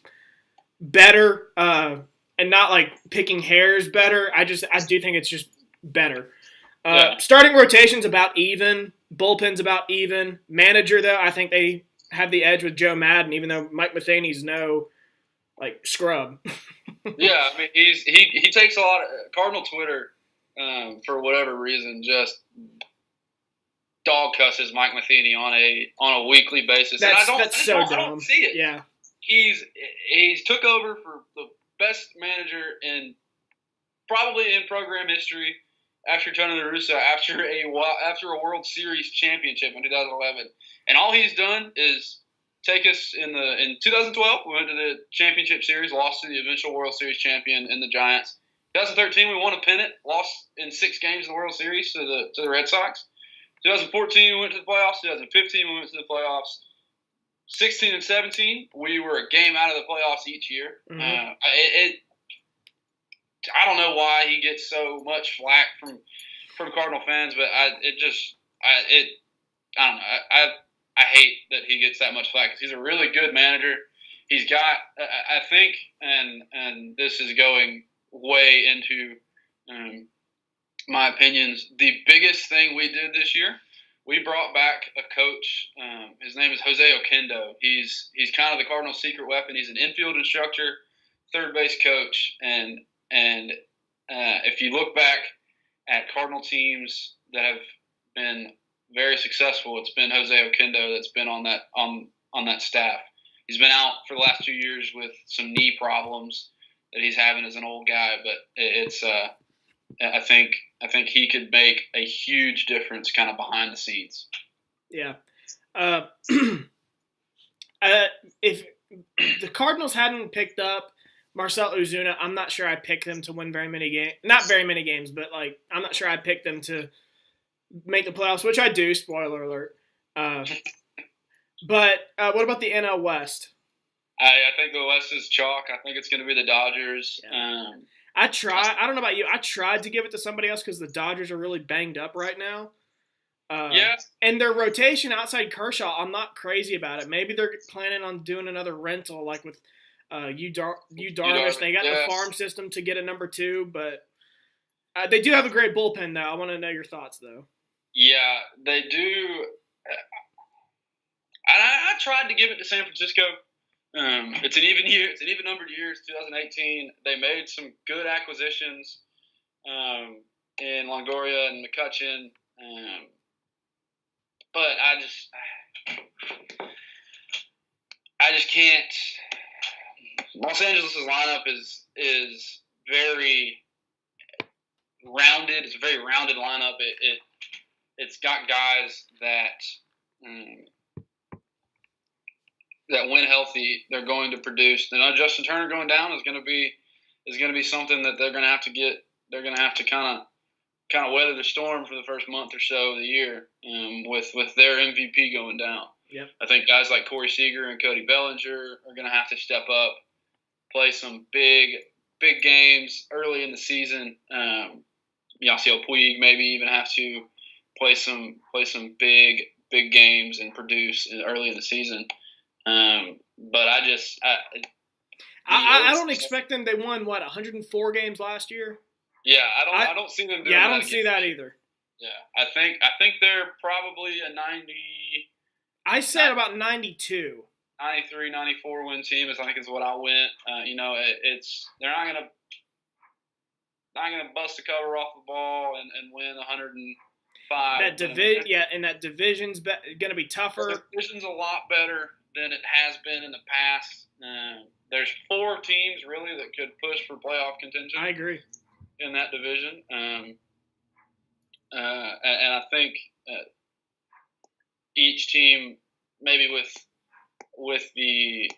better and not like picking hairs better. I do think it's just better. Starting rotation's about even. Bullpen's about even. Manager, though, I think they have the edge with Joe Madden, even though Mike Matheny's no scrub. Yeah, I mean he takes a lot of Cardinal Twitter for whatever reason just dog cusses Mike Matheny on a weekly basis, and I don't see it. Yeah, he's took over for the best manager in probably in program history after Tony La Russa after a World Series championship in 2011, and all he's done is take us in 2012 we went to the championship series, lost to the eventual World Series champion in the Giants. 2013 we won a pennant, lost in 6 games in the World Series to the Red Sox. 2014 we went to the playoffs. 2015 we went to the playoffs. 16 and 17 we were a game out of the playoffs each year. Mm-hmm. I don't know why he gets so much flack from Cardinal fans, but I don't know. I hate that he gets that much flack because he's a really good manager. He's got, I think, and this is going way into my opinions. The biggest thing we did this year, we brought back a coach. His name is Jose Oquendo. He's kind of the Cardinals' secret weapon. He's an infield instructor, third base coach, and if you look back at Cardinal teams that have been very successful, it's been Jose Oquendo that's been on that staff. He's been out for the last 2 years with some knee problems that he's having as an old guy, but it's I think he could make a huge difference kind of behind the scenes. Yeah. If the Cardinals hadn't picked up Marcell Ozuna, I'm not sure I picked them to win very many games. Not very many games, but I'm not sure I picked them to make the playoffs, which I do. Spoiler alert. But what about the NL West? I think the West is chalk. I think it's going to be the Dodgers. Yeah. I don't know about you. I tried to give it to somebody else because the Dodgers are really banged up right now. Yeah. And their rotation outside Kershaw, I'm not crazy about it. Maybe they're planning on doing another rental like with Yu Darvish. They got the farm system to get a number 2, but they do have a great bullpen, though. I want to know your thoughts, though. Yeah, they do. I tried to give it to San Francisco. It's an even year. It's an even numbered year. It's 2018. They made some good acquisitions in Longoria and McCutchen, but I just can't. Los Angeles' lineup is very rounded. It's a very rounded lineup. It's got guys that when healthy, they're going to produce. And Justin Turner going down is going to be something that they're going to have to get. They're going to have to kind of weather the storm for the first month or so of the year with their MVP going down. Yep. I think guys like Corey Seager and Cody Bellinger are going to have to step up, play some big games early in the season. Yasiel Puig maybe even have to play some big games and produce early in the season. But I don't expect them. They won 104 games last year. Yeah, I don't see them doing. Yeah, I don't see that either. Yeah, I think they're probably a 90. I said about 92. 93, 94 win team is I think is what I went. They're not gonna bust the cover off the ball and win 105. That division's gonna be tougher. The division's a lot better than it has been in the past. There's 4 teams really that could push for playoff contention. I agree. In that division, and I think each team, maybe with the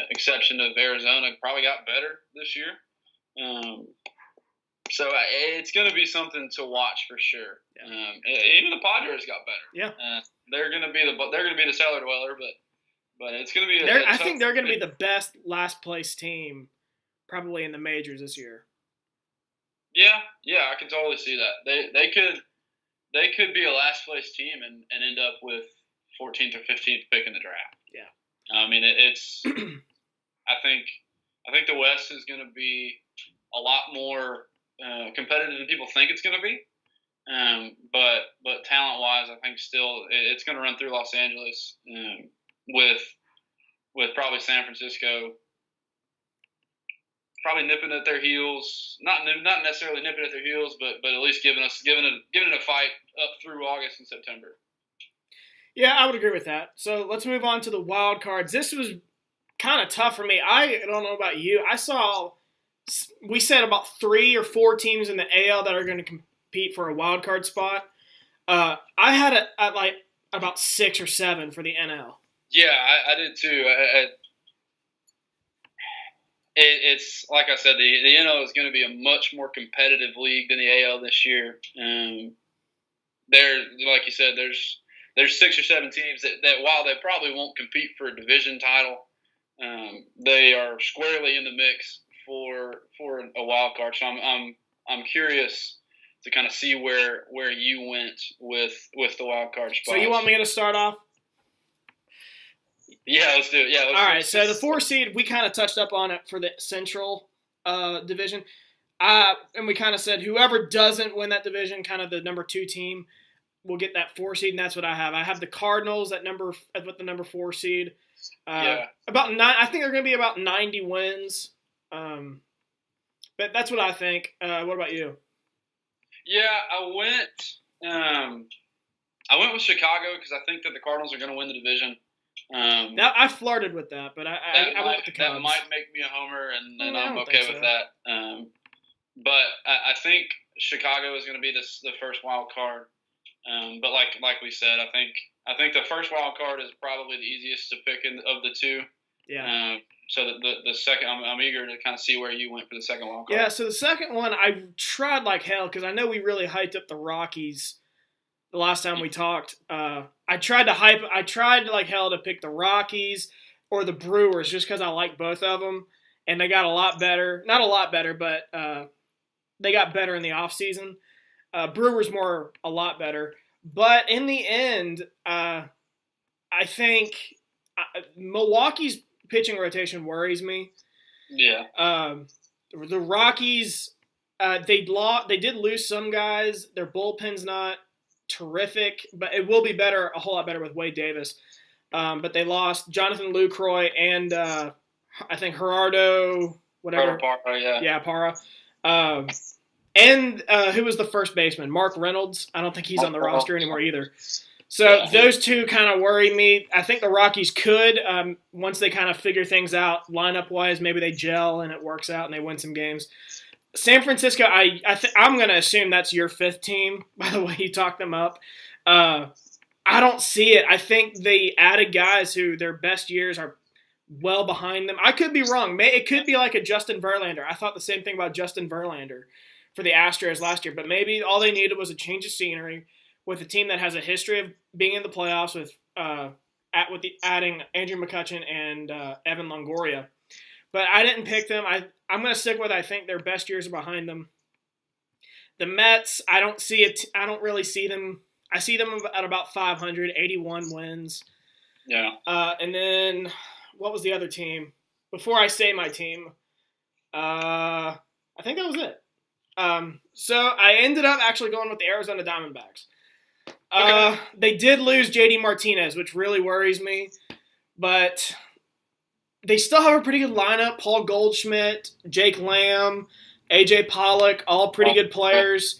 exception of Arizona, probably got better this year. So it's going to be something to watch for sure. Yeah. Even the Padres got better. Yeah, they're going to be the cellar dweller, but it's going to be. I think they're going to be the best last place team, probably in the majors this year. Yeah, I can totally see that. They could be a last place team and end up with 14th or 15th pick in the draft. Yeah, I mean it's. I think the West is going to be a lot more competitive than people think it's going to be. But talent wise, I think still it's going to run through Los Angeles with probably San Francisco. Probably nipping at their heels, not necessarily nipping at their heels, but at least giving it a fight up through August and September. Yeah, I would agree with that. So let's move on to the wild cards. This was kind of tough for me. I don't know about you. We said about 3 or 4 teams in the AL that are going to compete for a wild card spot. I had it at like about 6 or 7 for the NL. Yeah, I did too. It's like I said, the NL is going to be a much more competitive league than the AL this year. There, like you said, there's 6 or 7 teams that while they probably won't compete for a division title, they are squarely in the mix for a wild card. So I'm curious to kind of see where you went with the wild card spots. So you want me to start off? Yeah, let's do it. Yeah. All right. So the 4 seed, we kind of touched up on it for the Central division. And we kind of said whoever doesn't win that division, kind of the number 2 team, will get that 4 seed, and that's what I have. I have the Cardinals with the number 4 seed. About 9. I think they're going to be about 90 wins. But that's what I think. What about you? Yeah, I went with Chicago because I think that the Cardinals are going to win the division. Now I flirted with that, but I went with the Cubs. That might make me a homer, and I'm okay with that. But I think Chicago is going to be the first wild card. But like we said, I think the first wild card is probably the easiest to pick of the 2. Yeah. So the second, I'm eager to kind of see where you went for the second wild card. Yeah. So the second one, I tried like hell because I know we really hyped up the Rockies the last time we talked. I tried like hell to pick the Rockies or the Brewers just because I like both of them, and they got a lot better. Not a lot better, but they got better in the offseason. Brewers a lot better. But in the end, I think Milwaukee's pitching rotation worries me. Yeah. The Rockies, they did lose some guys. Their bullpen's not terrific, but it will be a whole lot better with Wade Davis. But they lost Jonathan Lucroy and I think Gerardo, whatever. Parra, yeah. Yeah, Parra. And who was the first baseman? Mark Reynolds. I don't think he's on the roster anymore either. So those 2 kind of worry me. I think the Rockies could, once they kind of figure things out lineup-wise, maybe they gel and it works out and they win some games. San Francisco, I'm going to assume that's your 5th team, by the way you talked them up. I don't see it. I think they added guys who their best years are well behind them. I could be wrong. It could be like a Justin Verlander. I thought the same thing about Justin Verlander for the Astros last year, but maybe all they needed was a change of scenery with a team that has a history of being in the playoffs with adding Andrew McCutchen and Evan Longoria. But I didn't pick them. I'm going to stick with I think their best years are behind them. The Mets, I don't see it. I don't really see them. I see them at about 500, 81 wins. Yeah. And then what was the other team? Before I say my team, I think that was it. So I ended up actually going with the Arizona Diamondbacks. Okay. They did lose J.D. Martinez, which really worries me, but they still have a pretty good lineup. Paul Goldschmidt, Jake Lamb, A.J. Pollock, all pretty good players.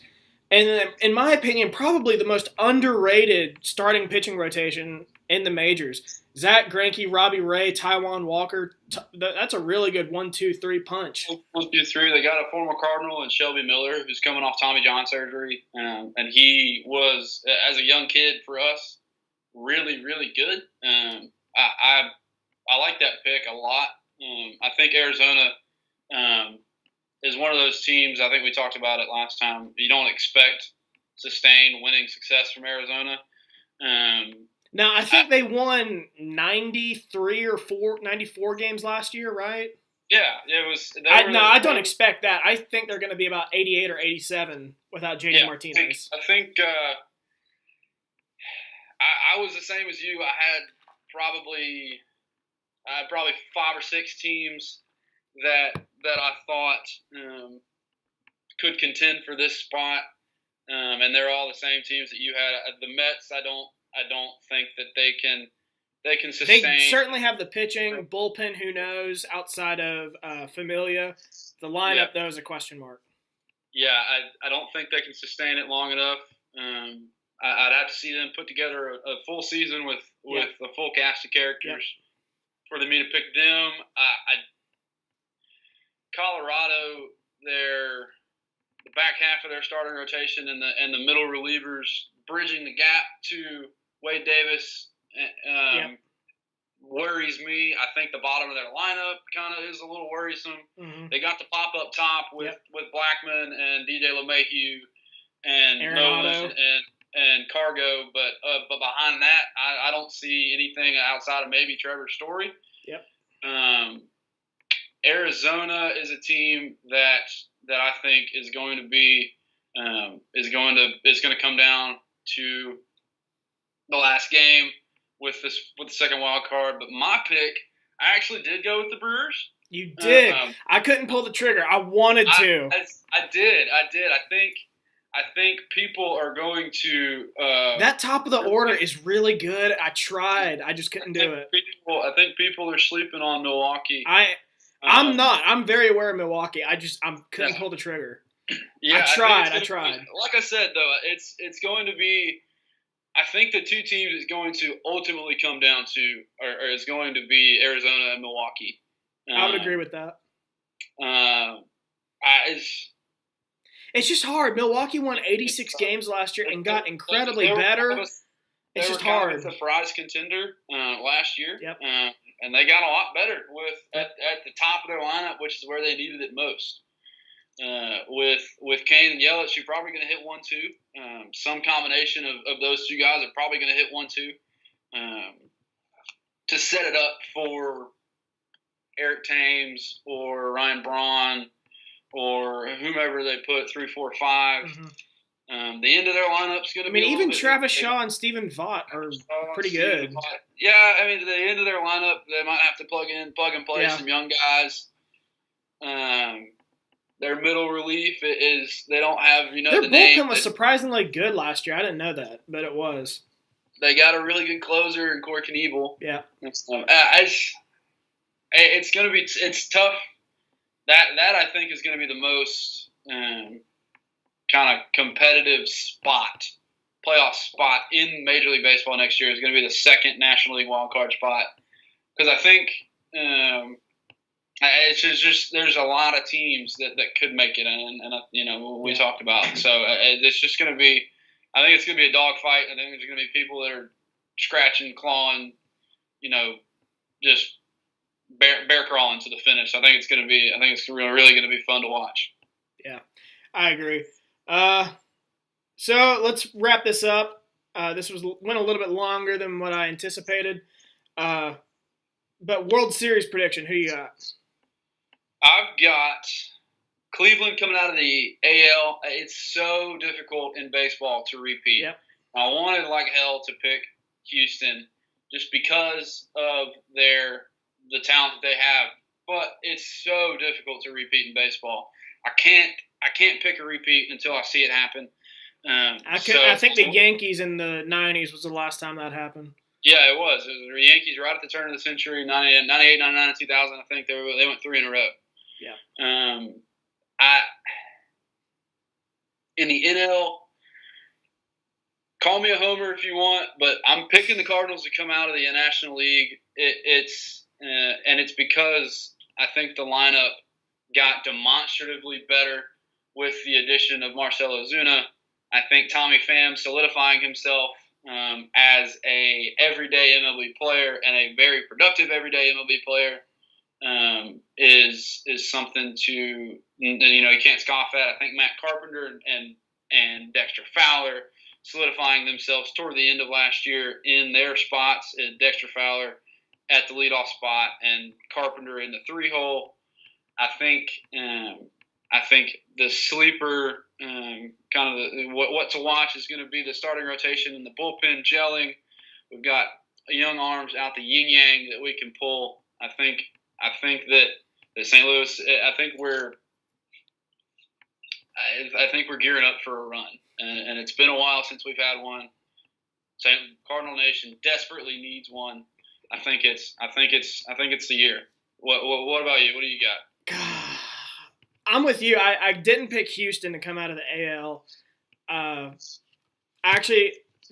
And in my opinion, probably the most underrated starting pitching rotation in the majors. Zach Greinke, Robbie Ray, Taijuan Walker. That's a really good 1-2-3 punch. 1-2-3. They got a former Cardinal and Shelby Miller, who's coming off Tommy John surgery, and he was, as a young kid for us, really, really good. I like that pick a lot. I think Arizona is one of those teams. I think we talked about it last time. You don't expect sustained winning success from Arizona. Now, I think they won 93 or 94 games last year, right? Yeah, it was. I don't expect that. I think they're going to be about 88 or 87 without J.D. Martinez. I think I was the same as you. I had probably 5 or 6 teams that I thought could contend for this spot, and they're all the same teams that you had. The Mets, I don't think that they can sustain. They certainly have the pitching, bullpen. Who knows? Outside of Familia, the lineup though is a question mark. Yeah, I don't think they can sustain it long enough. I'd have to see them put together a full season with a full cast of characters for me to pick them. Colorado, the back half of their starting rotation and the middle relievers bridging the gap to Wade Davis worries me. I think the bottom of their lineup kind of is a little worrisome. Mm-hmm. They got the pop up top with Blackman and DJ LeMahieu and Nolan and Cargo, but behind that, I don't see anything outside of maybe Trevor Story. Yep. Arizona is a team that I think is going to be it's going to come down to the last game with the second wild card. But my pick, I actually did go with the Brewers. You did. I couldn't pull the trigger. I wanted to. I did. I think people are going to that top of the order is really good. I tried. I just couldn't do it. I think people are sleeping on Milwaukee. I'm not. I'm very aware of Milwaukee. I couldn't pull the trigger. Yeah, I tried. Like I said, though, it's going to be. I think the two teams is going to ultimately come down to, or is going to be Arizona and Milwaukee. I would agree with that. It's just hard. Milwaukee won 86 games last year and got incredibly better. It's just hard. They were a surprise contender last year. Yep. And they got a lot better at the top of their lineup, which is where they needed it most. With Kane and Yelich, you're probably going to hit 1-2. Some combination of those two guys are probably going to hit 1-2 to set it up for Eric Thames or Ryan Braun or whomever they put 3, 4, 5. Mm-hmm. The end of their lineup's going to be. Even Travis Shaw and Stephen Vaught are pretty good. Yeah, I mean, the end of their lineup, they might have to plug and play some young guys. Their middle relief is they don't have their bullpen was surprisingly good last year. I didn't know that, but it was. They got a really good closer in Corey Knievel. Yeah, it's going to be tough. That I think is going to be the most kind of competitive playoff spot in Major League Baseball next year. Is going to be the second National League wildcard spot because I think. It's just there's a lot of teams that could make it, and we talked about. So it's just going to be, I think it's going to be a dogfight. I think there's going to be people that are scratching, clawing, just bear crawling to the finish. I think it's really going to be fun to watch. Yeah, I agree. So let's wrap this up. This went a little bit longer than what I anticipated. But World Series prediction, who you got? I've got Cleveland coming out of the AL. It's so difficult in baseball to repeat. Yep. I wanted like hell to pick Houston just because of the talent that they have, but it's so difficult to repeat in baseball. I can't pick a repeat until I see it happen. I think the Yankees in the 90s was the last time that happened. Yeah, it was. It was the Yankees right at the turn of the century, 98, 99, 2000. I think they went 3 in a row. Yeah. In the NL, call me a homer if you want, but I'm picking the Cardinals to come out of the National League. It's because I think the lineup got demonstratively better with the addition of Marcell Ozuna. I think Tommy Pham solidifying himself as a everyday MLB player and a very productive everyday MLB player is something to you can't scoff at. I think Matt Carpenter and Dexter Fowler solidifying themselves toward the end of last year in their spots. Dexter Fowler at the leadoff spot and Carpenter in the 3-hole. I think the sleeper kind of what to watch is going to be the starting rotation and the bullpen gelling. We've got young arms out the yin yang that we can pull. I think that St. Louis. I think we're gearing up for a run, and it's been a while since we've had one. Cardinal Nation desperately needs one. I think it's the year. What about you? What do you got? I'm with you. I didn't pick Houston to come out of the AL.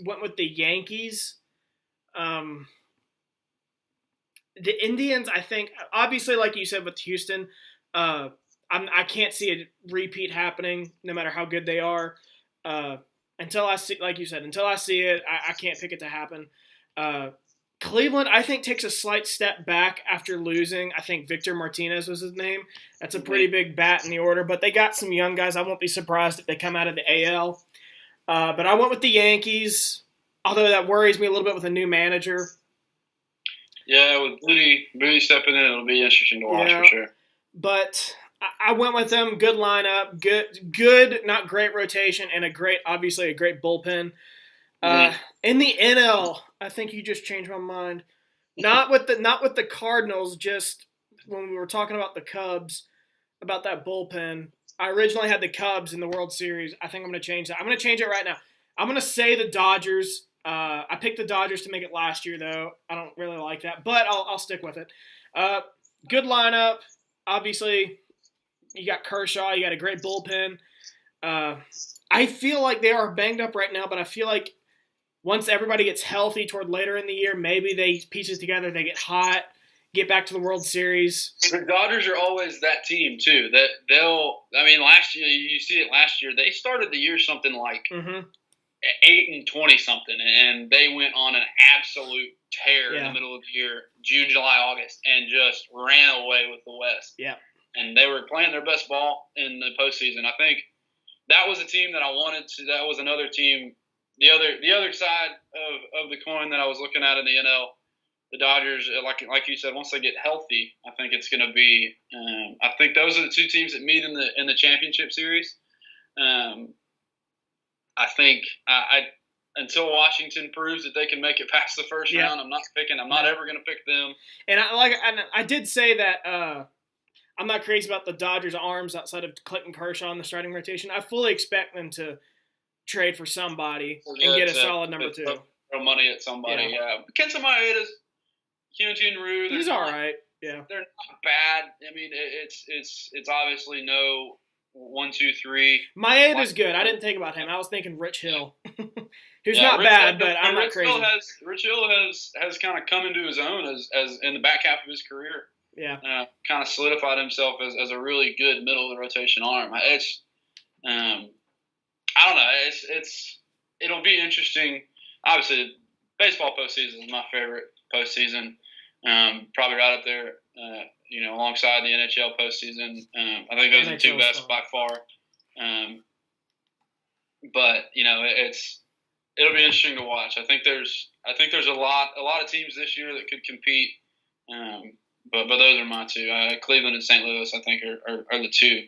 went with the Yankees. The Indians, I think, obviously, like you said with Houston, I can't see a repeat happening, no matter how good they are. Uh, until I see, like you said, until I see it, I can't pick it to happen. Uh, Cleveland, I think, takes a slight step back after losing. I think Victor Martinez was his name. That's a pretty big bat in the order, but they got some young guys. I won't be surprised if they come out of the AL. But I went with the Yankees, although that worries me a little bit with a new manager. Yeah, with Booney stepping in, it'll be interesting to watch for sure. But I went with them. Good lineup, good, not great rotation, and obviously a great bullpen. In the NL, I think you just changed my mind. Not with the Cardinals. Just when we were talking about the Cubs, about that bullpen. I originally had the Cubs in the World Series. I think I'm going to change that. I'm going to change it right now. I'm going to say the Dodgers. I picked the Dodgers to make it last year, though. I don't really like that, but I'll stick with it. Good lineup. Obviously, you got Kershaw. You got a great bullpen. I feel like they are banged up right now, but I feel like once everybody gets healthy toward later in the year, maybe they piece it together, they get hot, get back to the World Series. The Dodgers are always that team, too. That last year, you see it last year, they started the year something like 8-20 something, and they went on an absolute tear in the middle of the year, June, July, August, and just ran away with the West. Yeah. And they were playing their best ball in the postseason. I think that was a team that I wanted to. That was another team. The other side of the coin that I was looking at in the NL, the Dodgers, like you said, once they get healthy, I think it's going to be. I think those are the two teams that meet in the championship series. I think until Washington proves that they can make it past the first round, I'm not ever going to pick them. And I did say that I'm not crazy about the Dodgers' arms outside of Clayton Kershaw in the starting rotation. I fully expect them to trade for somebody and get a solid number two. Throw money at somebody. Yeah. Kenta Maeda's, Hyun-Jin Ryu. He's all right. Yeah. They're not bad. I mean, it's obviously no 1, 2, 3. Maeda's good. I didn't think about him. I was thinking Rich Hill, who's not bad, but I'm not crazy. Rich Hill has kind of come into his own as in the back half of his career. Yeah. Kind of solidified himself as a really good middle of the rotation arm. I don't know. It'll be interesting. Obviously, baseball postseason is my favorite postseason. Probably right up there, alongside the NHL postseason. I think those are the two best by far. But it'll be interesting to watch. I think there's a lot of teams this year that could compete. But those are my two. Cleveland and St. Louis, I think, are the two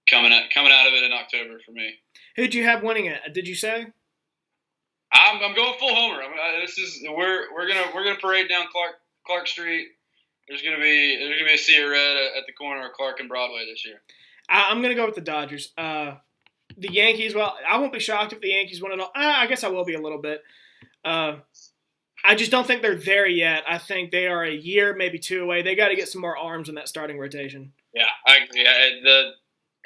coming out of it in October for me. Who'd you have winning it? Did you say? I'm going full homer. We're gonna parade down Clark Street. There's gonna be a sea of red at the corner of Clark and Broadway this year. I'm gonna go with the Dodgers. The Yankees. Well, I won't be shocked if the Yankees win it all. I guess I will be a little bit. I just don't think they're there yet. I think they are a year, maybe two away. They got to get some more arms in that starting rotation. Yeah, I agree.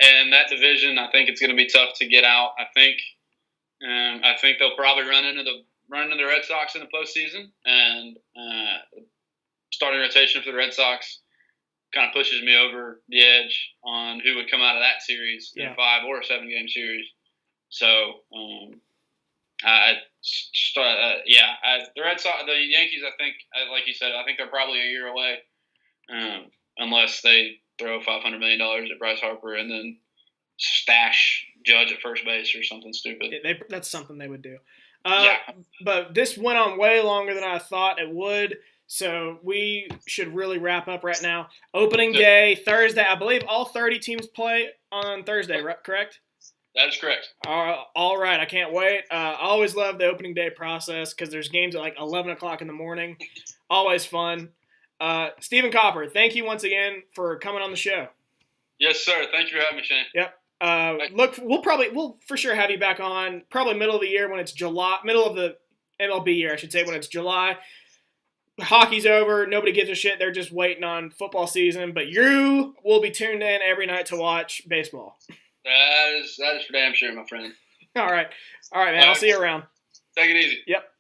And that division, I think it's going to be tough to get out. I think they'll probably run into the Red Sox in the postseason, and starting rotation for the Red Sox kind of pushes me over the edge on who would come out of that series in a 5 or a 7 game series. So, the Red Sox, the Yankees, I think, like you said, I think they're probably a year away, unless they throw $500 million at Bryce Harper and then stash Judge at first base or something stupid. Yeah, that's something they would do. But this went on way longer than I thought it would, so we should really wrap up right now. Opening day, Thursday. I believe all 30 teams play on Thursday, correct? That is correct. All right. I can't wait. I always love the opening day process because there's games at like 11 o'clock in the morning. Always fun. Stephen Copper, thank you once again for coming on the show. Yes, sir. Thank you for having me, Shane. Yep. We'll for sure have you back on probably middle of the year when it's July, middle of the MLB year, I should say, when it's July. Hockey's over. Nobody gives a shit. They're just waiting on football season. But you will be tuned in every night to watch baseball. That is for damn sure, my friend. All right, man. I'll see you around. Take it easy. Yep.